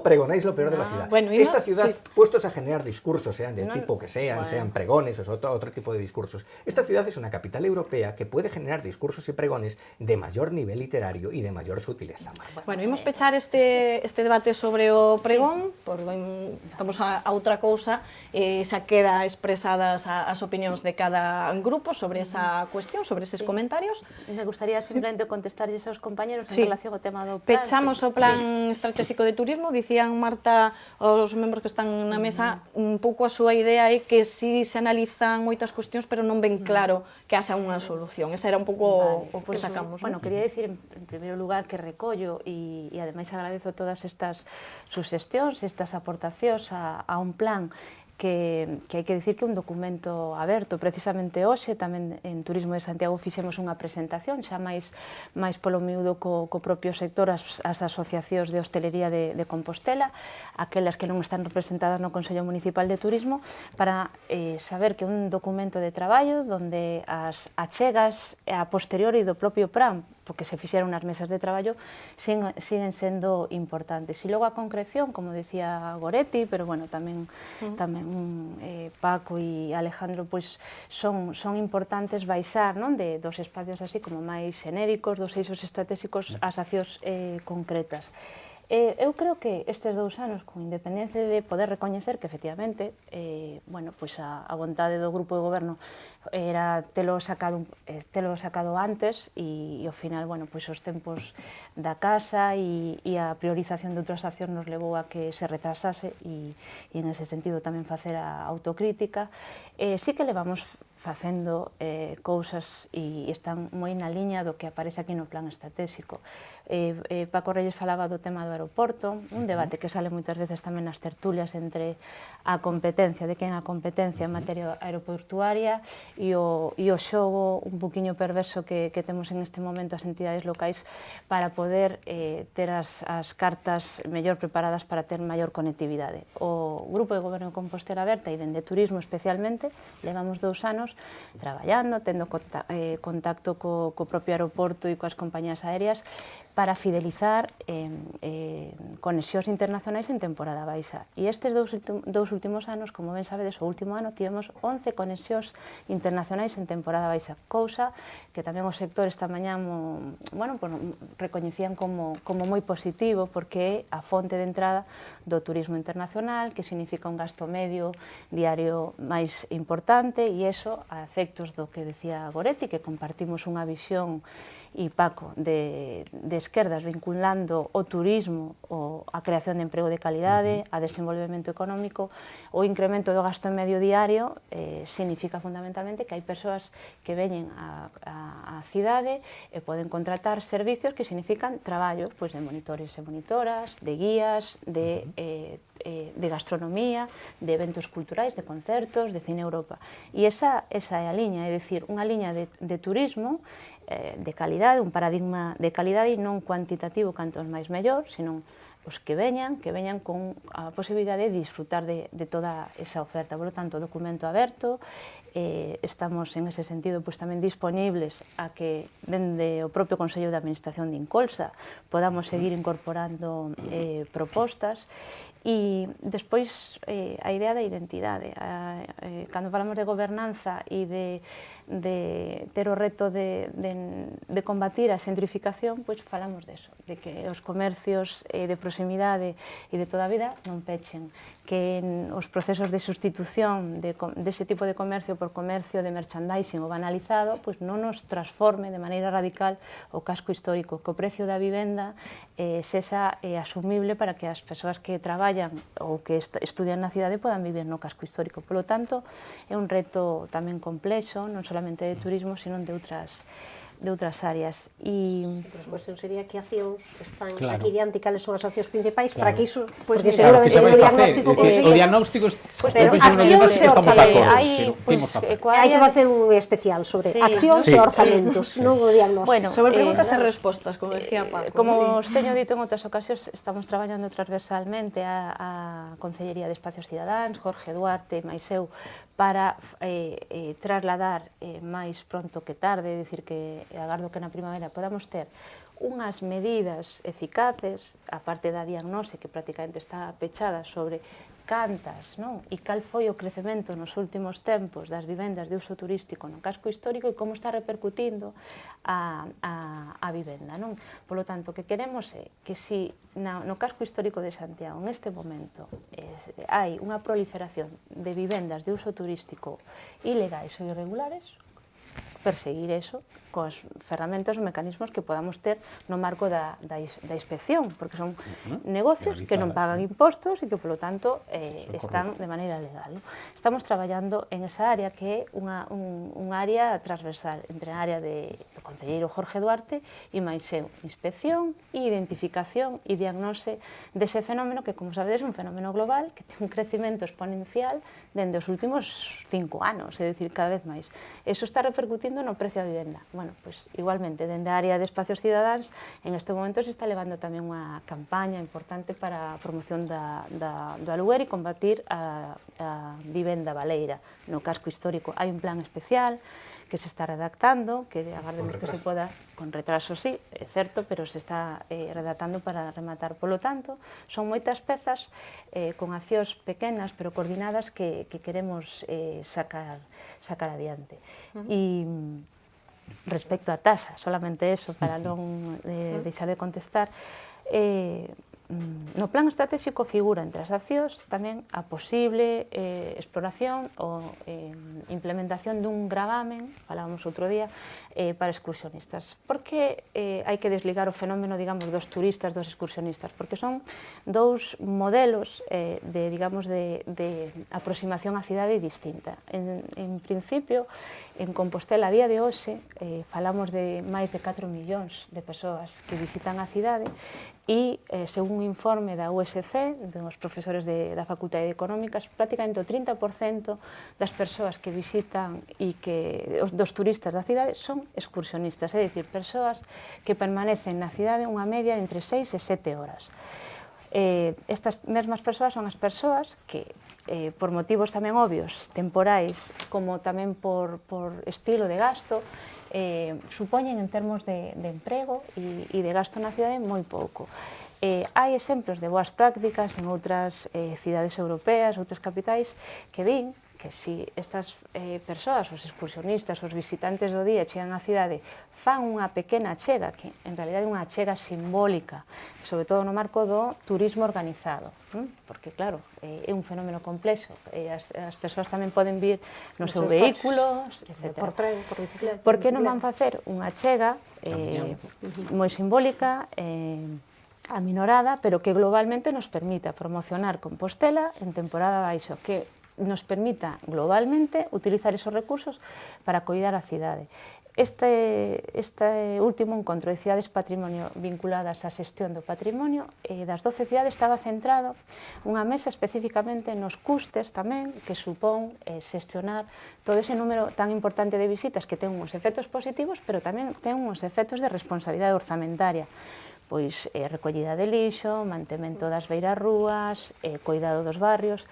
pregonáis lo peor de la ciudad. Bueno, esta ciudad, puestos a generar discursos, sean del tipo que sean pregones o otro tipo de discursos, esta ciudad es una capital europea que puede generar discursos y pregones de mayor nivel literario y de mayor sutileza. Bueno, imos pechar este debate sobre o pregón, porque estamos a outra cousa, xa queda expresadas as opinións de cada grupo sobre esa cuestión, sobre eses comentarios. Me gustaría simplemente contestarlles aos compañeros en relación ao tema do plan. Pechamos o plan estratégico de turismo, dicían Marta, os membros que están na mesa, un pouco a súa idea é que si se analizan moitas cuestións, pero non ven claro que haxa unha solución. Esa era un pouco o que sacamos. Bueno, quería dicir en primeiro lugar que recollo e ademais agradezo todas estas suxestións, estas aportacións a un plan que hai que dicir que é un documento aberto. Precisamente hoxe, tamén en Turismo de Santiago, fixemos unha presentación, xa máis polo miúdo co propio sector, as asociacións de hostelería de Compostela, aquelas que non están representadas no Consello Municipal de Turismo, para saber que é un documento de traballo onde as achegas a posteriori do propio plan, porque se fixeron nas mesas de traballo, siguen sendo importantes. E logo a concreción, como decía Goretti, pero bueno, tamén Paco e Alejandro, pois son importantes baixar dos espacios así como máis xenéricos, dos eixos estratégicos, ás accións concretas. Eu creo que estes 2 anos, con independencia de poder recoñecer que efectivamente a vontade do grupo de goberno era telo sacado antes e ao final os tempos da casa e a priorización de outras accións nos levou a que se retrasase e en ese sentido tamén facer a autocrítica. Sí que levamos facendo cousas e están moi na liña do que aparece aquí no plan estratégico. Paco Reyes falaba do tema do aeroporto, un debate que sale moitas veces tamén nas tertulias entre a competencia, de quen a competencia en materia aeroportuaria e o xogo un poquinho perverso que temos en este momento as entidades locais para poder ter as cartas mellor preparadas para ter maior conectividade. O Grupo de Goberno de Compostela Aberta e dende Turismo especialmente, levamos 2 anos traballando, tendo contacto co propio aeroporto e coas compañías aéreas para fidelizar conexións internacionais en temporada baixa. E estes dous últimos anos, como ben sabedes, o último ano tivemos 11 conexións internacionais en temporada baixa, cousa que tamén o sector esta mañá recoñecían como moi positivo, porque é a fonte de entrada do turismo internacional, que significa un gasto medio diario máis importante, e iso a efectos do que decía Goretti, que compartimos unha visión e Paco de esquerdas vinculando o turismo, a creación de emprego de calidade, a desenvolvemento económico, o incremento do gasto medio diario significa fundamentalmente que hai persoas que veñen á cidade e poden contratar servicios que significan traballos de monitores e monitoras, de guías, de gastronomía, de eventos culturais, de concertos, de Cine Europa. E esa é a liña, é dicir, unha liña de turismo de calidade, un paradigma de calidade non cuantitativo, cantos máis mellor, senón os que veñan con a posibilidade de disfrutar de toda esa oferta. Por lo tanto, documento aberto, estamos en ese sentido tamén disponibles a que dende o propio Consello de Administración de Incolsa podamos seguir incorporando propostas. E despois a idea da identidade. Cando falamos de gobernanza e de ter o reto de combatir a xentrificación, pois falamos deso, de que os comercios de proximidade e de toda a vida non pechen, que os procesos de sustitución dese tipo de comercio por comercio de merchandising ou banalizado non nos transforme de maneira radical o casco histórico, que o precio da vivenda sexa asumible para que as persoas que traballan ou que estudian na cidade podan vivir no casco histórico. Por lo tanto, é un reto tamén complexo, non solamente de turismo, sino de outras áreas. Outra cuestión sería que accións están aquí diante e cales son as accións principais para que iso, porque seguramente o diagnóstico o diagnóstico pero accións e orzamentos. Hai que facer un especial sobre accións e orzamentos, non o diagnóstico. Sobre preguntas e respostas, como decía Paco. Como os teño dito en outras ocasións, estamos traballando transversalmente a Consellería de Espacios Cidadáns, Jorge Duarte, máis eu, para trasladar máis pronto que tarde, é dicir que agardo que na primavera podamos ter unhas medidas eficaces, a parte da diagnose que prácticamente está pechada sobre cantas, non? E cal foi o crecemento nos últimos tempos das vivendas de uso turístico no casco histórico e como está repercutindo a vivenda, non? Polo tanto, o que queremos é que si no casco histórico de Santiago neste momento hai unha proliferación de vivendas de uso turístico ilegais ou irregulares, perseguir eso coas ferramentas ou mecanismos que podamos ter no marco da inspección, porque son negocios que non pagan impostos e que, polo tanto, están de maneira legal. Estamos traballando en esa área que é unha área transversal entre a área do concelleiro Jorge Duarte e máis eu, inspección, identificación e diagnose dese fenómeno que, como sabedes, é un fenómeno global que ten un crecimento exponencial dende os últimos 5 anos, é dicir, cada vez máis. Eso está repercutindo no precio da vivenda. Bueno, pois igualmente, dende a área de espacios cidadáns, en este momento se está levando tamén unha campaña importante para a promoción do aluguer e combatir a vivenda baleira no casco histórico. Hai un plan especial que se está redactando, que agardemos que se poda, con retraso sí, é certo, pero se está redactando para rematar. Polo tanto, son moitas pezas con accións pequenas pero coordinadas que queremos sacar adiante. E respecto á tasa, solamente eso, para non deixar de contestar, no plan estratégico figura entre as accións tamén a posible exploración ou implementación dun gravamen, falábamos outro día, para excursionistas. Por que hai que desligar o fenómeno, digamos, dos turistas, dos excursionistas? Porque son dous modelos de aproximación á cidade distinta. En principio, en Compostela, a día de hoxe, falamos de máis de 4 millóns de persoas que visitan a cidade e, según un informe da USC, dos profesores da Facultade de Económicas, prácticamente o 30% das persoas que visitan e dos turistas da cidade son excursionistas, é dicir, persoas que permanecen na cidade unha media de entre 6 e 7 horas. Estas mesmas persoas son as persoas que, por motivos tamén obvios, temporais, como tamén por estilo de gasto, supoñen en termos de emprego e de gasto na cidade moi pouco. Hai exemplos de boas prácticas en outras cidades europeas, outras capitais, que din que si estas persoas, os excursionistas, os visitantes do día chegan á cidade, fan unha pequena achega, que en realidad é unha achega simbólica, sobre todo no marco do turismo organizado, porque claro, é un fenómeno complexo, as persoas tamén poden vir nos seus vehículos, etc. Por tren, por bicicleta. Por que non van facer unha achega moi simbólica, aminorada, pero que globalmente nos permita promocionar Compostela en temporada baixo, que nos permita globalmente utilizar esos recursos para coidar a cidade. Este último encontro de cidades patrimonio vinculadas á xestión do patrimonio das 12 cidades estaba centrado unha mesa especificamente nos custes tamén que supón xestionar todo ese número tan importante de visitas que ten uns efectos positivos, pero tamén ten uns efectos de responsabilidade orzamentaria, pois recollida de lixo, mantemento das beirarrúas, coidado dos barrios.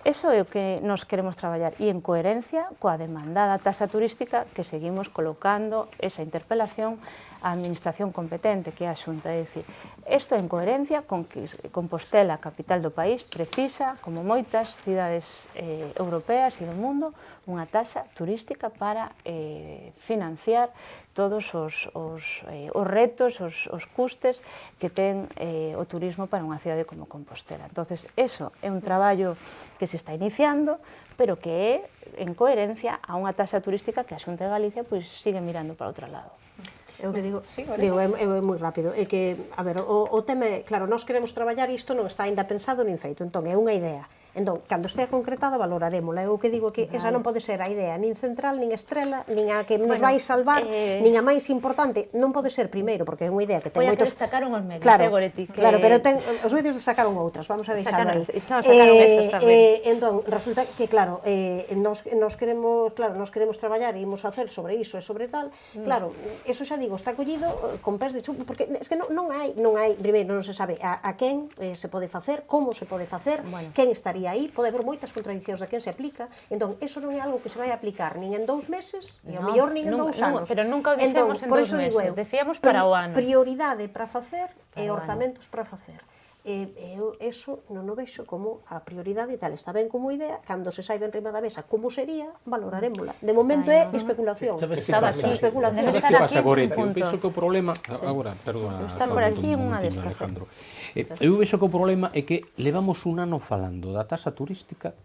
Eso é o que nos queremos traballar e en coherencia coa demandada tasa turística que seguimos colocando esa interpelación á administración competente, que é a Xunta. É dicir, isto en coherencia con que Compostela, capital do país, precisa, como moitas cidades europeas e do mundo, unha taxa turística para financiar todos os retos, os custes que ten o turismo para unha cidade como Compostela. Entonces, eso é un traballo que se está iniciando, pero que é en coherencia a unha taxa turística que a Xunta de Galicia pois sigue mirando para outro lado. É o que digo, é moi rápido, é que, a ver, o tema é, claro, nós queremos traballar isto non está ainda pensado nin feito, entón é unha idea. Entón, cando estea concretada, valorarémola. O que digo que esa non pode ser a idea nin central, nin estrela, nin a que nos vai salvar, nin a máis importante. Non pode ser primeiro, porque é unha idea que ten moitos... Destacaron os medios, Goretti. Claro, pero os medios destacaron outras, vamos a deixarlo aí. Entón, resulta que, claro, nos queremos traballar e imos facer sobre iso e sobre tal. Claro, eso xa digo, está collido con pés de chumbo, porque es que non hai, primeiro non se sabe a quen se pode facer, como se pode facer, quen estaría E aí pode haber moitas contradicións a quen se aplica. Entón, eso non é algo que se vai aplicar nin en 2 meses, e ao mellor nin en 2 anos. Pero nunca o dixemos en 2 meses, decíamos para o ano. Prioridade para facer e orzamentos para facer. Eu eso non o vexo como a prioridade e tal. Está ben como idea, cando se saiba en riba da mesa como sería, valorarémola. De momento é especulación. Sabes que pasa, Goretti? Eu penso que o problema... Agora, perdona, está por aquí unha destas. Alejandro. Eu vexo que o problema é que levamos un ano falando da taxa turística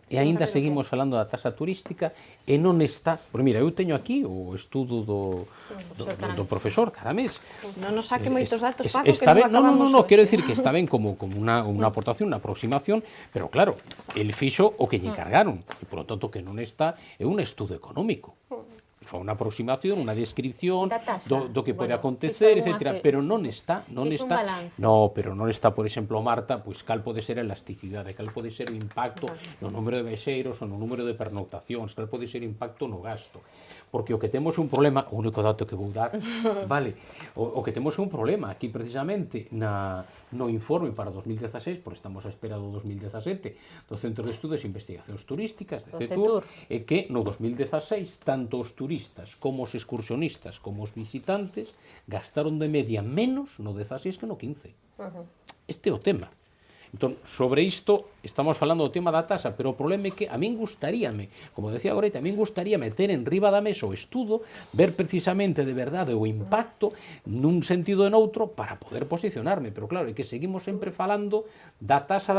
e aínda seguimos falando da taxa turística e non está... Porque mira, eu teño aquí o estudo do profesor Caramés. Non nos saque moitos datos, Paco, que non acabamos... Non, quero decir que está ben como unha aportación, unha aproximación, pero claro, el fixo o que lle encargaron, e por lo tanto que non está é un estudo económico. Fa unha aproximación, unha descripción do que pode acontecer, etc. Pero non está, no, pero non está, por exemplo, Marta, pois cal pode ser a elasticidade, cal pode ser o impacto no número de viaxeiros ou no número de pernoctacións, cal pode ser o impacto no gasto. Porque o que temos é un problema, o único dato que vou dar, vale, o que temos é un problema aquí precisamente no informe para 2016, porque estamos a espera do 2017, do Centro de Estudos e Investigacións Turísticas, de CETUR, é que no 2016 tanto os turistas como os excursionistas como os visitantes gastaron de media menos no 16 que no 15. Este é o tema. Entón, sobre isto, estamos falando do tema da taxa, pero o problema é que a min gustaríame, como decía Goretti, a min gustaría meter en riba da mesa o estudo, ver precisamente de verdade o impacto nun sentido e noutro para poder posicionarme, pero claro, é que seguimos sempre falando da taxa,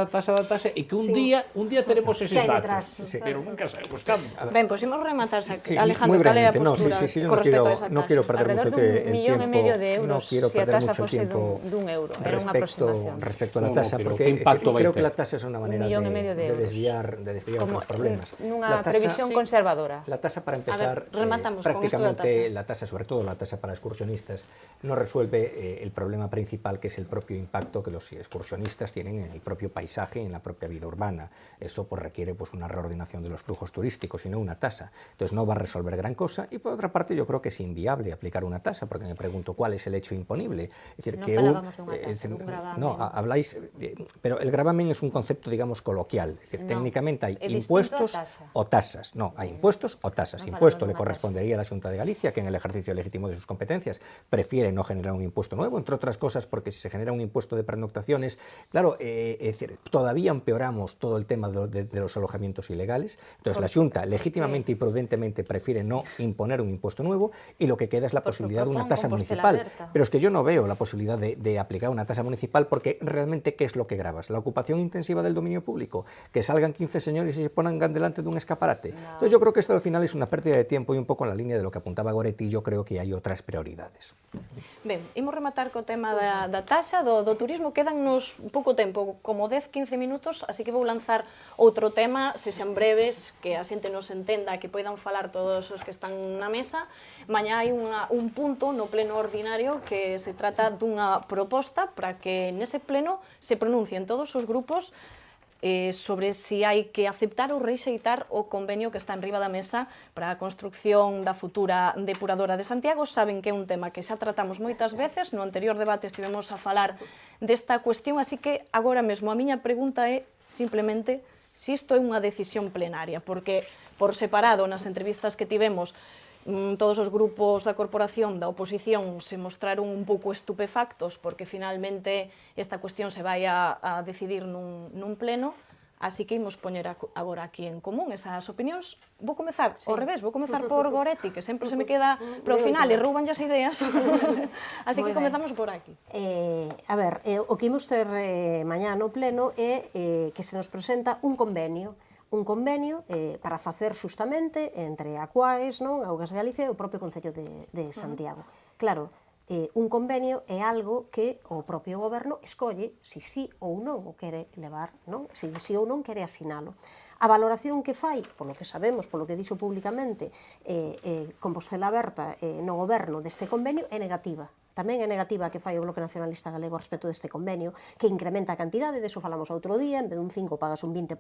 e que un día teremos eses datos, pero nunca sabemos cando. Ben, pois imos rematar, Alejandro, cal é a postura con respecto a esa taxa? No quiero perder mucho el tiempo, no quiero perder mucho el tiempo respecto a la tasa, porque creo que la tasa es una manera de desviar otros problemas. Nunha previsión conservadora. La tasa, para empezar, rematamos prácticamente la tasa, sobre todo la tasa para excursionistas, no resuelve el problema principal, que es el propio impacto que los excursionistas tienen en el propio paisaje, en la propia vida urbana. Eso pues requiere pues una reordenación de los flujos turísticos y no una tasa. Entonces no va a resolver gran cosa, y por otra parte yo creo que es inviable aplicar una tasa, porque me pregunto cuál es el hecho imponible. Es decir, habláis, pero el gravamen es un concepto, digamos, coloquial. Es decir, técnicamente hay impuestos o tasas. No, hay impuestos o tasas. Impuesto le correspondería a la Xunta de Galicia, que en el ejercicio legítimo de sus competencias prefiere no generar un impuesto nuevo, entre otras cosas porque si se genera un impuesto de pernoctaciones, claro, es decir, todavía empeoramos todo el tema de los alojamientos ilegales. Entonces la Xunta legítimamente y prudentemente prefiere no imponer un impuesto nuevo, y lo que queda es la posibilidad de una tasa municipal. Pero es que yo no veo la posibilidad de aplicar una tasa municipal, porque realmente ¿qué es lo que gravas? La ocupación intensiva del dominio público, que salgan 15 señores y se pongan delante de un escaparate. Entonces yo creo que esto al final es una pérdida de tiempo, y un poco en la línea de lo que apuntaba Goretti. Yo creo que hay otras prioridades. Ben, imos rematar co tema da taxa do turismo. Quédannos pouco tempo, como 10-15 minutos, así que vou lanzar outro tema, se xan breves, que a xente nos entenda, que poidan falar todos os que están na mesa. Mañá hai un punto no pleno ordinario que se trata dunha proposta para que nese pleno se pronuncien todos os grupos sobre si hai que aceptar ou rexeitar o convenio que está en riba da mesa para a construcción da futura depuradora de Santiago. Saben que é un tema que xa tratamos moitas veces, no anterior debate estivemos a falar desta cuestión, así que agora mesmo a miña pregunta é simplemente se isto é unha decisión plenaria, porque por separado nas entrevistas que tivemos todos os grupos da corporación da oposición se mostraron un pouco estupefactos porque finalmente esta cuestión se vai a decidir nun pleno, así que imos poñer agora aquí en común esas opinións. Vou comezar ao revés, vou comezar por Goretti, que sempre se me queda pro final e rouban as ideas, así que comezamos por aquí. A ver, o que imos ter mañá no pleno é que se nos presenta un convenio para facer xustamente entre a Cuaes, Augas de Galicia e o propio Concello de Santiago. Claro, un convenio é algo que o propio goberno escolle si sí ou non o quere levar, si sí ou non quere asinalo. A valoración que fai, polo que sabemos, polo que dixo públicamente Compostela Aberta no goberno deste convenio, é negativa. tamén é negativa que fai o Bloque Nacionalista Galego respecto deste convenio, que incrementa a cantidade, deso falamos outro día, en vez dun 5 pagas un 20%,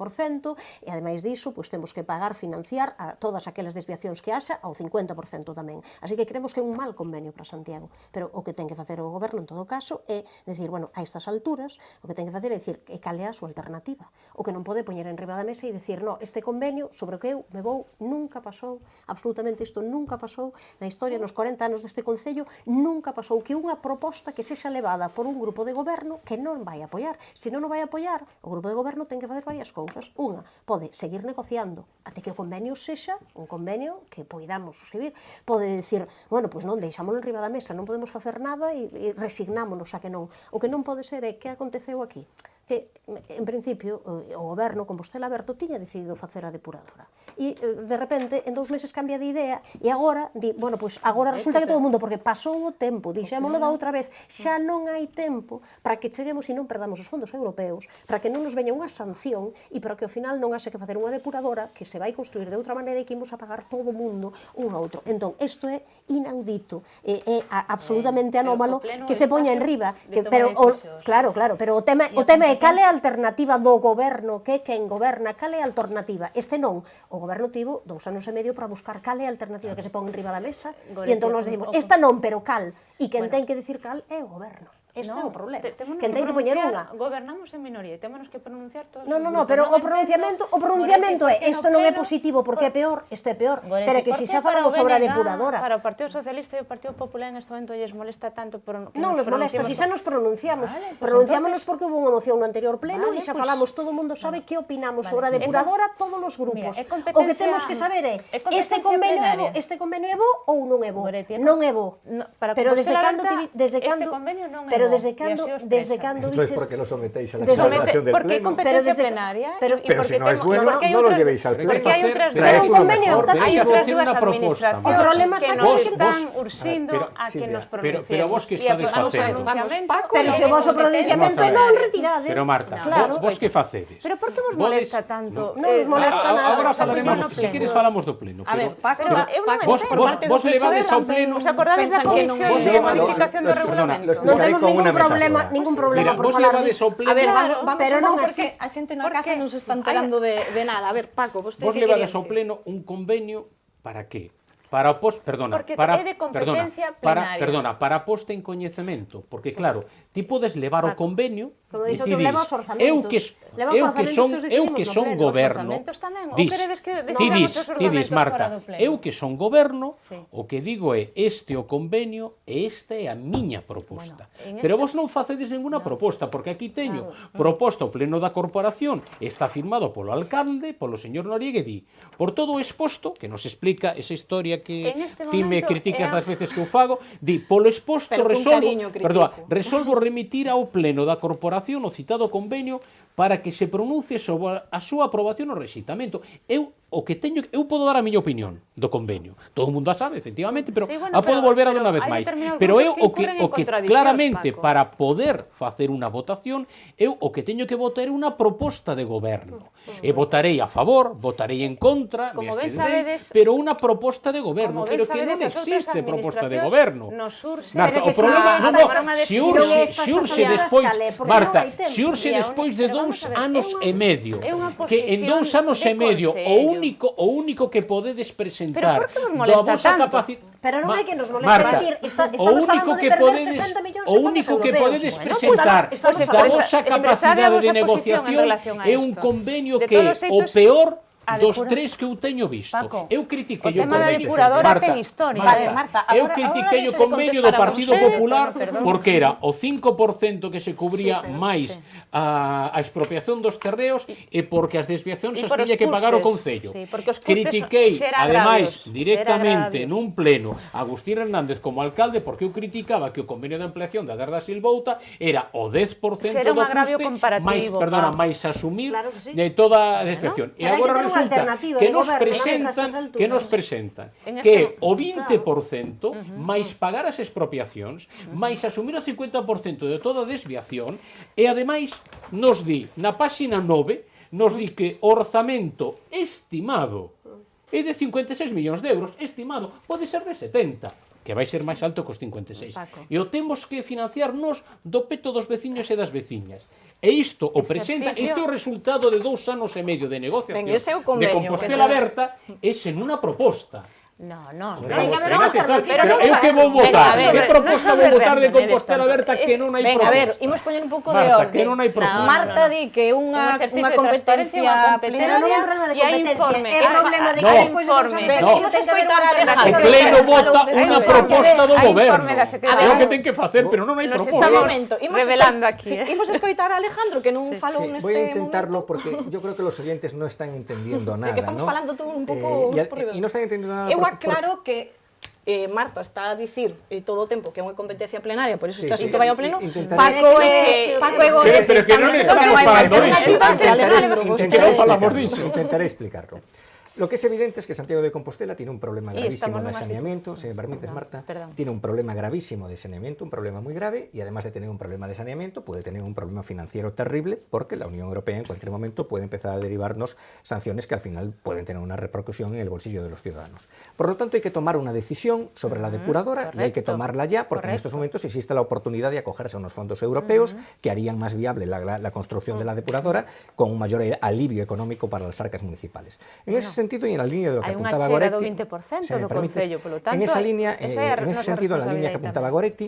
e ademais diso, pois temos que pagar, financiar a todas aquelas desviacións que haxa ao 50% tamén. Así que creemos que é un mal convenio para Santiago, pero o que ten que facer o goberno en todo caso é decir, bueno, a estas alturas, o que ten que facer é dicir que cal é a súa alternativa. O que non pode poñer en riba da mesa e dicir, no, este convenio sobre o que eu me vou nunca pasou, absolutamente isto nunca pasou na historia, nos 40 anos deste Concello, nunca pasou que unha proposta que sexa levada por un grupo de goberno que non vai apoiar. Se non o vai apoiar, o grupo de goberno ten que facer varias cousas. Unha, pode seguir negociando até que o convenio sexa un convenio que poidamos suscribir. Pode dicir, bueno, pois non, deixámoslo en riba da mesa, non podemos facer nada e resignámonos a que non. O que non pode ser é que aconteceu aquí, que, en principio, o goberno, Compostela Aberto, tiña decidido facer a depuradora. E, de repente, en 2 meses cambia de idea e agora, di, bueno, pois agora resulta que todo o mundo, porque pasou o tempo, dixémolo da outra vez, xa non hai tempo para que cheguemos e non perdamos os fondos europeos, para que non nos veña unha sanción e para que ao final non haxe que facer unha depuradora que se vai construir de outra maneira e que imos a pagar todo o mundo un a outro. Entón, isto é inaudito, é absolutamente anómalo que se poña en riba, pero claro, pero o tema é cal é a alternativa do goberno, que é quen goberna, cal é a alternativa? Este non, o goberno tivo 2 anos e medio para buscar cal é a alternativa que se pon en riba da mesa, e entón nos decimos, esta non, pero cal, e quen ten que dicir cal é o goberno. Este é o problema. Quen ten que poñer unha. Gobernamos en minoría, témonos que pronunciar todos. No, pero o pronunciamento é, isto non é positivo porque é peor, isto é peor, pero que se xa falamos sobre a depuradora. Para o Partido Socialista e o Partido Popular en este momento lles molesta tanto por non nos molesta, se xa nos pronunciamos. Pronunciámonos porque hubo unha moción no anterior pleno e xa falamos, todo o mundo sabe que opinamos sobre a depuradora todos os grupos. O que temos que saber é, este convenio é bo ou non é bo? Non é bo. Pero desde cando desde cando entonces, ¿por qué lo sometéis a la celebración del porque pleno? Porque hay competencia plenaria. Pero si no es bueno, no lo llevéis al pleno. Porque hai outras Pero un convenio Hay que hacer una propuesta. O problema está que nos están urxindo a que nos pronunciemos. Pero vos que estades facendo? Pero se o vosso pronunciamento non retirade. Pero Marta, vos que facedes? Pero por que vos molesta tanto? Non nos molesta nada. Agora falaremos, se queres falamos do pleno. A ver, Paco, vos levades ao pleno. Os acordades da comisión de modificación do regulamento? Non temos ningún problema por falar disso. A ver, vamos pero non porque a xente na casa non se está enterando de nada. A ver, Paco, vostede vos que quería levades ao dicir? pleno un convenio para que? Para o post, perdona, Porque para é de competencia plenaria. para posta en coñecemento, porque claro, ti podes levar o convenio, como e dixo ti tú, leva os orzamentos. Leva os orzamentos que eu que son decidimos no pleno. goberno. Ti dis, Marta, eu que son goberno, o que digo é este o convenio e esta é a miña proposta. Pero vos non facedes ninguna proposta, porque aquí teño proposta o pleno da corporación, está firmado polo alcalde, polo señor Noriega, e di, por todo o exposto, que nos explica esa historia que ti me criticas das veces que eu fago, di, polo exposto resolvo remitir ao pleno da corporación o citado convenio para que se pronuncie sobre a súa aprobación ou rexeitamento. Eu podo dar a miña opinión do convenio. Todo o mundo a sabe, efectivamente, pero a podo volver a dar unha vez máis. Pero eu o que claramente para poder facer unha votación, eu o que teño que votar é unha proposta de goberno. E votarei a favor, votarei en contra, pero unha proposta de goberno, pero que non existe proposta de goberno. Marta, o problema se urxe despois, Marta, se urxe despois de 2 anos e medio, que en 2 anos e medio o único que podedes presentar da vosa capacidade. Pero non é que nos moleste, decir, estamos falando de perder 60 millóns de fondos europeos. O único que podedes presentar da vosa capacidade de negociación é un convenio que o peor dos 3 que eu teño visto. Eu critiquei o convenio. Marta, eu critiquei o convenio do Partido Popular porque era o 5% que se cubría máis a expropiación dos terreos e porque as desviacións as tiña que pagar o Concello. Critiquei, ademais, directamente nun pleno a Agustín Hernández como alcalde porque eu criticaba que o convenio de ampliación da Darda Silvouta era o 10% do custe máis asumir de toda a desviación. E agora resulta que nos presentan que o 20% máis pagar as expropiacións, máis asumir o 50% de toda a desviación e ademais nos di, na páxina 9, nos di que o orzamento estimado é de 56 millóns de euros, estimado, pode ser de 70. que vai ser máis alto que os 56. Paco. E o temos que financiarnos do peto dos veciños e das veciñas. E isto o presenta, este é o resultado de 2 anos e medio de negociación Ben, ese é o de convenio, Compostela que Aberta, ese nunha proposta. No. Ten que haber unha alternativa. Pero eu que vou votar, que proposta vou votar de Compostela Aberta que non hai Ben, proposta? a ver, imos poñer un pouco de Marta, orde. que non hai proposta. Marta di que unha competencia Pero non é un problema de competencia, é un problema de que No. despois de 2 anos Ben, e medio imos ten que haber escoitar unha a Alejandro. O alternativa. pleno vota unha proposta do Hai goberno. informe da É Secretaría. o que ten que facer, pero non hai Nos proposta. Un estamos momento, revelando aquí, Imos escoitar a Alejandro que non falou Sí, neste voy a intentarlo momento. porque yo creo que los oyentes no están entendiendo nada. Que estamos ¿no? falando todo un pouco por riba. Y no están entendiendo nada. Eu porque- aclaro que Marta está a dicir todo o tempo que é unha competencia plenaria, por iso Sí, este sí, asunto vai ao pleno. intentaré- Paco e Goretti Pero que non estamos falando diso. Intentaré falamos explicarlo, diso. intentaré explicarlo. Lo que es evidente es que Santiago de Compostela tiene un problema Y gravísimo estamos de nomás saneamiento, si me permites, Perdón, Marta, perdón. tiene un problema gravísimo de saneamiento, un problema muy grave, y además de tener un problema de saneamiento, puede tener un problema financiero terrible, porque la Unión Europea en cualquier momento puede empezar a derivarnos sanciones que al final pueden tener una repercusión en el bolsillo de los ciudadanos. Por lo tanto, hay que tomar una decisión sobre la depuradora y hay que correcto, tomarla ya, porque en estos momentos existe la oportunidad de acogerse a unos fondos europeos que harían más viable la construcción de la depuradora con un mayor alivio económico para las arcas municipales. En ese sentido y en la línea de lo que Hai unha apuntaba chega Goretti, do 20% si me do permites, Concello, polo tanto, en esa línea, esa é a en ese nosa sentido, en la línea que responsabilidade apuntaba tamén. Goretti,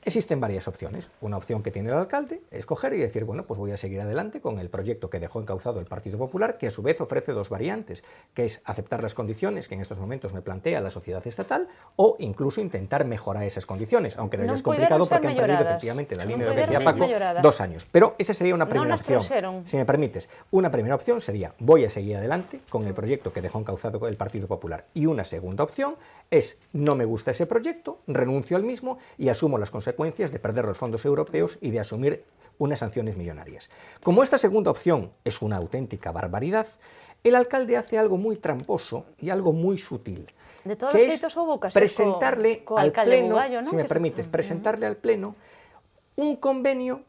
existen varias opciones. Una opción que tiene el alcalde es coger y decir, bueno, pues voy a seguir adelante con el proyecto que dejó encauzado el Partido Popular, que a su vez ofrece dos variantes, que es aceptar las condiciones que en estos momentos me plantea la sociedad estatal o incluso intentar mejorar esas condiciones, aunque no Non es complicado puideron ser porque han perdido melloradas. efectivamente la Non línea de lo que decía puideron ser Paco, melloradas. 2 años. Pero esa sería una primera las opción. trouxeron. Si me permites, una primera opción sería voy a seguir adelante con el proyecto que dejó encauzado el Partido Popular. Y una segunda opción es no me gusta ese proyecto, renuncio al mismo y asumo las consecuencias de perder los fondos europeos y de asumir unas sanciones millonarias. Como esta segunda opción es una auténtica barbaridad, el alcalde hace algo muy tramposo y algo muy sutil. De todos que os es xeitos houbo ocasión presentarle co al alcalde Pleno, Bugallo, non? si me Que- permites, presentarle al Pleno un convenio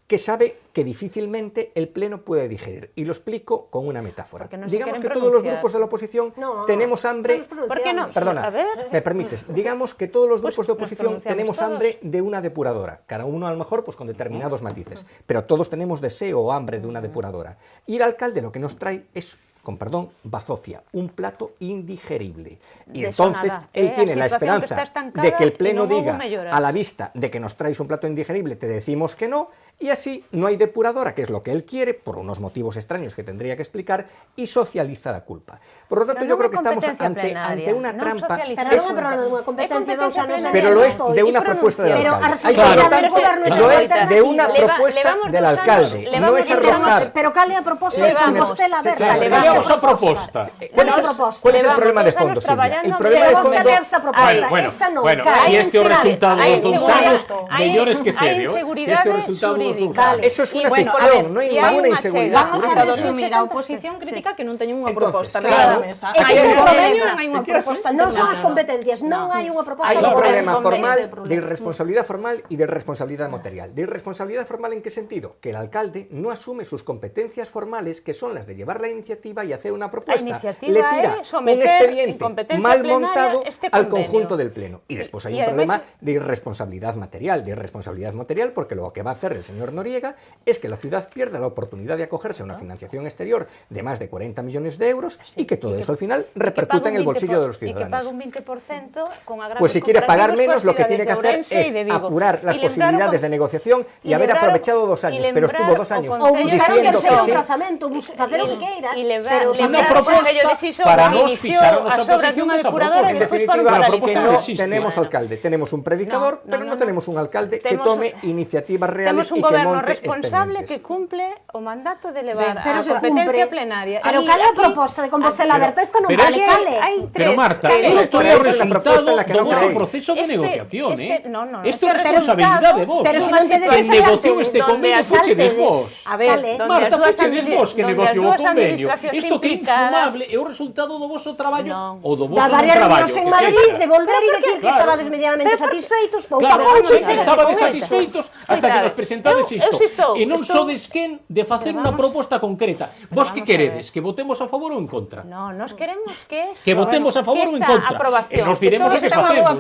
que sabe que difícilmente el Pleno puede digerir. Y lo explico con una metáfora. Porque no se Digamos que quieren todos los pronunciar. grupos de la oposición No, tenemos hambre... xa nos ¿Por qué no? Perdona, A ver. me permites. Digamos que todos los Pues grupos de nos oposición pronunciamos tenemos todos. hambre de una depuradora. Cada uno a lo mejor pues con determinados matices. Pero todos tenemos deseo o hambre de una depuradora. Y el alcalde lo que nos trae es, con perdón, bazofia, un plato indigerible. Y De eso entonces nada, él a tiene la situación que esperanza está estancada de que el y Pleno non houbo diga melloras. a la vista de que nos traes un plato indigerible, te decimos que no, y así no hay depuradora, que es lo que él quiere, por unos motivos extraños que tendría que explicar, y socializa la culpa. Por lo tanto, Pero yo non creo é que estamos competencia ante plenaria, una non trampa. socializar. Pero non é problema dunha competencia de 2 anos e Pero medio lo es de despois. una propuesta del Pero a alcalde. responsabilidade Por lo del goberno é tanto, ter lo unha es de una alternativa. propuesta Levamos del 2 anos, alcalde. No levamos es dos arrojar. Pero cal é a proposta de Levamos. Compostela Aberta? Claro, Cal é levamos a proposta. Cal é a proposta? ¿Cuál es el Levamos problema de 2 anos fondo, Silvia? traballando, El problema Pero de vos cal fondo... é esa proposta? Esta non, cal. y este é o resultado Hai dos 2 inseguridade. anos Hai- mellores que hai Cedeo. Si este é o inseguridade resultado dos 2 xurídica. anos. Eso es una bueno, a ficción, ver, no hay y hay ninguna unha inseguridad. Vamos a jurídica. resumir, a oposición crítica que non teñen unha Entonces, proposta claro, nada da mesa. ese Hai é o un convenio, problema. non hai unha proposta Non son as alternativa. competencias, non hai unha proposta Hay do un goberno. problema formal Ese é o problema. de irresponsabilidad formal y de responsabilidad material. ¿De irresponsabilidad formal en qué sentido? Que el alcalde no asume sus competencias formales, que son las de llevar la iniciativa y hacer una propuesta. iniciativa Le tira es someter un expediente en competencia mal plenaria montado este al convenio. conjunto del Pleno. Y después hay Y un además- problema de irresponsabilidad material, porque lo que va a hacer el señor Noriega es que la ciudad pierda la oportunidad de acogerse a una financiación exterior de más de 40 millones de euros y que todo eso al final repercuta en el bolsillo de los Y que pague ciudadanos. un 20% con agravios Pues si quiere pagar comparativos menos, lo que coas tiene que hacer cidades de Ourense y de es Vigo. apurar las Y lembrar posibilidades o de negociación y haber lembrar o- aprovechado 2 años, y pero estuvo lembrar 2 o años Ou buscar un diciendo que terceiro sí. trazamento, facer o que queira, y lembrar, pero lembrar Una o proposta Concello de Xixón para que nos inició fixar a nosa as obras posición dunha desa depuradora proposta. e En despois definitiva, foron la propuesta que no no existe. tenemos Bueno. alcalde, tenemos un predicador, No, pero no, no no. tenemos un alcalde que Temos tome un- iniciativas reales Temos un y que goberno monte responsable expedientes. que cumple o mandato de levar pero a que competencia cumpre. plenaria. Pero Aí- cal é a aquí- proposta de Compostela Pero- Aberta? Esta non pero vale, es que cal é? Hai Pero tres- Marta, tres- isto é o es una resultado propuesta en la que do no vosso creéis. proceso de negociación, no, Isto é este responsabilidade de vos. Pero se non non tedes Quen ese negociou alcalde, este donde convenio as fuchedes alcaldes- vos. A ver, Cal é? Donde Marta, as dúas fuchedes vos que donde as negociou o dúas convenio. administracións Isto que é implicadas- infumable é o resultado do voso traballo Non. ou do voso Dar non varias traballo. reunións en que Madrid, queira. de volver e decir que Claro. estabades medianamente satisfeitos, pouco a Claro, pouco, sí, chégase estabades con esa. satisfeitos hasta que nos presentades sodes isto. E non sodes quen de facer unha proposta concreta. Vos que queredes? Que votemos a favor ou en contra? No, nos queremos que Que votemos a favor ou en contra. E nos diremos o que facemos.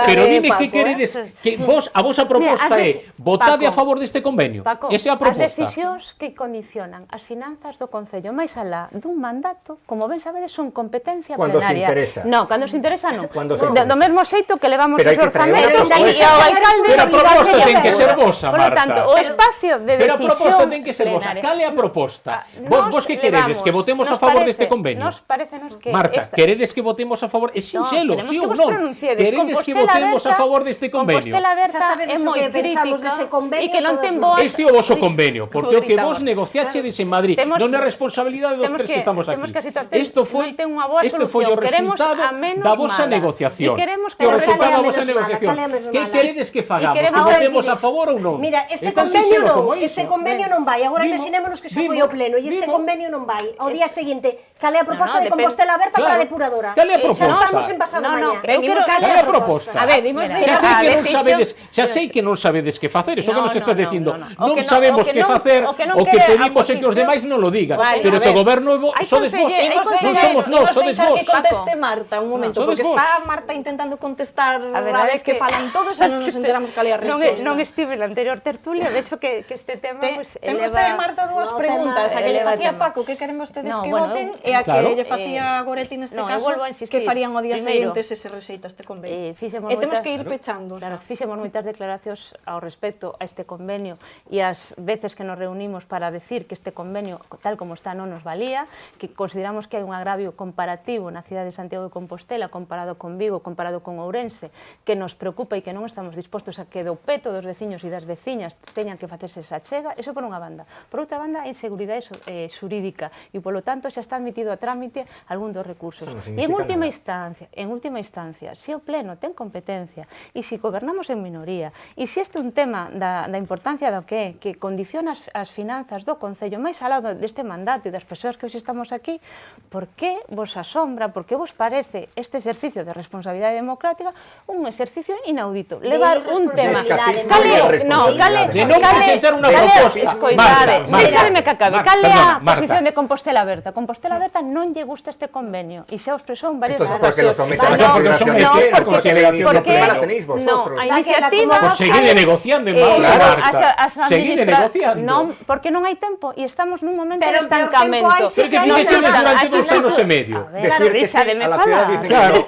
Pero dime que queredes, que a vosa proposta é votade a favor deste convenio. Esa é a proposta. As decisións que condicionan as finanzas do Concello máis alá dun mandato, como ben sabedes, son competencia Cuando se plenaria. interesa. No, cando se interesa non. Cuando se interesa. Do mesmo xeito que levamos Pero os hai que traer orzamentos unha e proposta. ao alcalde... Pero a proposta ten que ser vosa, Por lo Marta. tanto, o espacio de Pero a proposta decisión ten que ser vosa. plenaria. Cal é a proposta? Nos Vos que queredes? levamos, Que votemos a nos favor parece- deste convenio? Nos parécenos que Marta, queredes que votemos a favor? É sinxelo, queremos sí que ou vos non? pronunciedes. Queredes que Compostela votemos a Aberta- favor deste convenio? Compostela Aberta Xa sabedes é o moi que pensamos crítica dese convenio e que non todos ten nós. boas... Este é o voso convenio, porque o que vos Gritamos. negociachedes en Madrid Temos- non é responsabilidade dos temos tres que estamos temos aquí. que a situación Isto foi non ten unha boa este foi o solución. Queremos resultado a menos da vosa mala. negociación. E queremos Que o que resultado calea da vosa menos mala, negociación. calea menos Que mala. queredes que fagamos? Que queremos- Ahora votemos dicide. a favor ou non? Mira, este É tan convenio sinxelo non, como este iso. convenio non vai. Agora Vimos, imaginémonos que se foi vimos, o pleno e este vimos. convenio non vai. Ao día seguinte, cal é a proposta No, de depende. Compostela Aberta para a Claro. depuradora? Cal é a Xa proposta? estamos en pasado No, no, mañá. venimos Cal Cal é a proposta? A ver, imos Mira, de... Xa sei que non decisión- sabedes, xa sei que non sabedes que facer, eso que nos estás dicindo. O Non que non- sabemos o que que non- facer, o que non o que quere a pedimos é que os oposición. demais non lo digan. Vale, Pero a que o ver. goberno Hai sodes vos, conselleiros, non hai somos nós, Imos sodes deixar vos. que conteste Marta un momento, sodes porque vos. está Marta intentando contestar a verdade vez que que- falan todos e non nos enteramos cal é a resposta. Non estive na anterior tertulia, vexo que este tema pues, Ten eleva... vostede, Marta, dúas No, preguntas. A que lle eleva facía tema. Paco, que queren vostedes No, que bueno, voten, e a que claro. lle facía Goretti neste no, eu caso, volvo a insistir. que farían o día Primeiro, seguinte se se rexeita este convenio. Fixemos E temos moitas- que ir pechando. Claro, fixemos moitas declaracións ao respecto a este convenio e as veces que nos reunimos para decir que este convenio, tal como está, non nos valía, que consideramos que hai un agravio comparativo na cidade de Santiago de Compostela comparado con Vigo, comparado con Ourense, que nos preocupa e que non estamos dispostos a que do peto dos veciños e das veciñas teñan que facerse esa chega, eso por unha banda. Por outra banda, a inseguridade xurídica e, polo tanto, xa está admitido a trámite algún dos recursos. Eso non E en significa última instancia, se o Pleno ten competencia e se gobernamos en minoría e se este é un tema da importancia do que condiciona as finanzas do Concello máis alá deste mandato e das persoas que hoxe estamos aquí, por que vos asombra, por que vos parece este exercicio de responsabilidade democrática un exercicio inaudito? Levar un tema... irresponsabilidade. Cale, no, Irresponsabilidade. cale, De non presentar unha proposta. Escoitade, Marta, deixademe que acabe. Marta, Cal é a perdona, Marta. posición de Compostela Aberta? Compostela Aberta non lle gusta este convenio e xa o expresou en varias Entonces, ¿por qué lo someten a Vale, la no, consideración no, de porque- la consideración porque- privada tenéis No, vosotros? a La que la iniciativa... como Pues seguide negociando, claro, Marta. Seguide negociando. Non, porque non hai tempo e estamos nun momento Pero de peor estancamento. tempo hai, sí Pero que que hai fixeches nada. durante As 2 anos e medio. A ver, Decir que risa sí de a me la falar. ciudad dicen que Claro.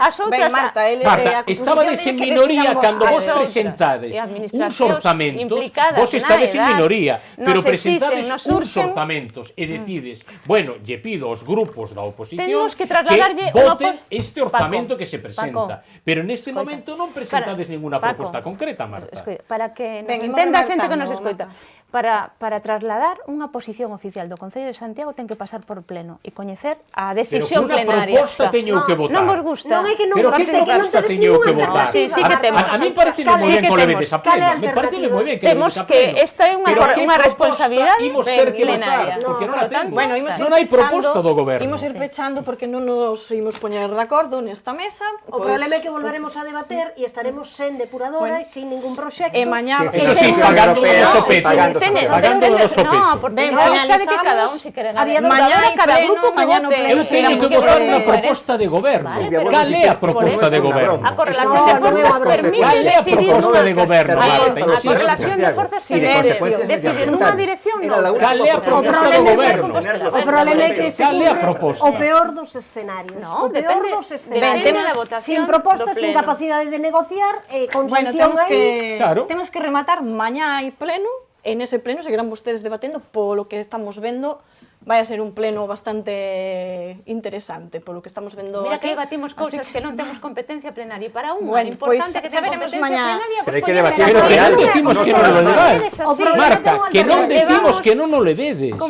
As outras... Ben, Marta, ele Marta, a estabades conclusión en é que minoría decidan cando vos vostedes. presentades E uns administracións orzamentos, implicadas vos estades en na edad, minoría, pero nos presentades exixen, nos uns urxen. orzamentos e decides, bueno, lle pido aos grupos da oposición Temos que trasladarlle unha voten po- este orzamento Paco, que se presenta. Paco, Pero neste escoita, momento non presentades ninguna Paco, proposta concreta, Marta. Escoita, para que Ben, nos imos entenda a xente que remarcando, nos escoita. Marta. Para trasladar unha posición oficial do Concello de Santiago ten que pasar por pleno e coñecer a Pero que decisión unha plenaria. proposta teño que votar. Non vos gusta. Non é que non Pero que conste, que non proposta tedes teño que ninguna votar? Sí, sí que alternativa. temos. A mí parece Cal é moi ben que que o temos? levedes a Cal é a pleno. Me parece alternativa? moi ben que Temos levedes a que pleno. esta é unha Pero que unha proposta responsabilidade imos ter que plenaria. votar, porque non Por a lo tanto, temos. Bueno, imos ir Non hai pechando, proposta do goberno. imos ir pechando porque non nos imos poñer de acordo nesta mesa. O problema é que volveremos a debater e estaremos sen depuradora e sin ningún proxecto. E mañá... Sí, Eso sí, Sí, pagando do sí, noso sí, peto. pagando Tenes- todo. Pagando do noso peto. No, porque Ben, non está de que finalizamos. cada un se quere Había ganar. mañá hai cada pleno, grupo que mañá no vote. pleno Eu teño Tenemos que votar que- unha proposta de goberno. Vale, pero- Cal é a Pero proposta é de unha goberno? broma. A correlación No, de non é forzas unha broma. permite Cal é a decidir proposta de goberno, Pero Marta? para los a correlación de Santiago. forzas Y de permite consecuencias decidir nunha medioambientales. dirección Era la non. única Cal é a propuesta. proposta do goberno? O problema é que se Cal é a cumpre proposta? o peor dos escenarios. No, O peor depende- dos depende escenarios. da votación Sin propostas, do sin pleno. capacidade de negociar, con Bueno, sanción temos aí. que, Claro. temos que rematar. Mañá hai pleno, e nese pleno seguirán vostedes debatendo polo que estamos vendo. Vai a ser un pleno bastante interesante, polo que estamos vendo Mira aquí. que debatimos Así cousas que non temos competencia plenaria. Para unha Bueno, importante pois que xa ten veremos competencia mañá. plenaria, Pero hai que pois debatir Pero que non Pero decimos no que se non lo va a leváis. hacer. O problema Marta, ten unha que non alternativa. decimos que non o levedes. No.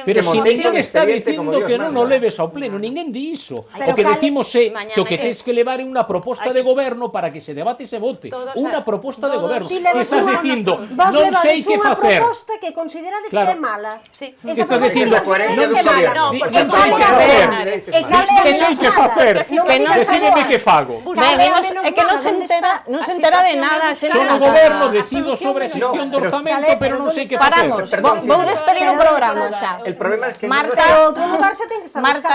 Pero Que si montéis ninguén un está expediente como dicindo Dios que non o manda. leves ao pleno, ninguén di iso. Pero O que cal- decimos é Mañá que o que me- tens que levar é unha proposta de goberno para que se debate e se vote. Todos Unha a- proposta de todos- goberno. Ti Que leves estás unha- dicindo, vos non sei levades que unha facer. proposta que considerades Claro. que é mala. Sí. Esa Estás proposta dicindo, non coherencia do gobierno. Que non que facer, decídeme que fago. É que non se entera de nada. Son o goberno, decido sobre a xestión do orzamento, pero non sei que facer. Paramos, vou despedir o programa xa. El problema es que Marta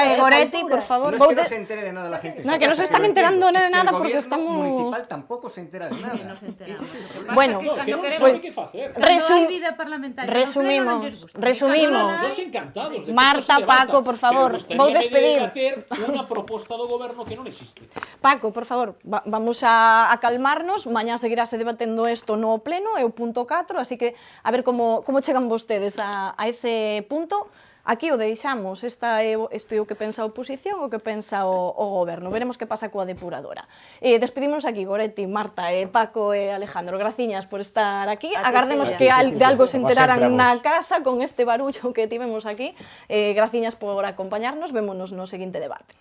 e Goretti, por favor. no es que no se entere de nada la gente. No, que no se están enterando de nada el porque gobierno estamos... municipal tampoco se entera de nada. Bueno, Que non pues, sabe que facer. resumimos. Nos encantados de que Marta, esto se debata, Paco, por favor, pero vou gustaríame despedir. ter unha proposta do goberno que non existe. Paco, por favor, vamos a calmarnos. Mañá seguirase debatendo isto no pleno, é o punto 4, así que a ver como chegan vostedes a ese punto. Aquí o deixamos, isto é o que pensa a oposición, o que pensa o goberno. Veremos que pasa coa depuradora. Despedimos aquí, Goretti, Marta, Paco e Alejandro. Graciñas por estar aquí. Agardemos que de algo se enteraran na casa con este barullo que tivemos aquí. Graciñas por acompañarnos. Vémonos no seguinte debate.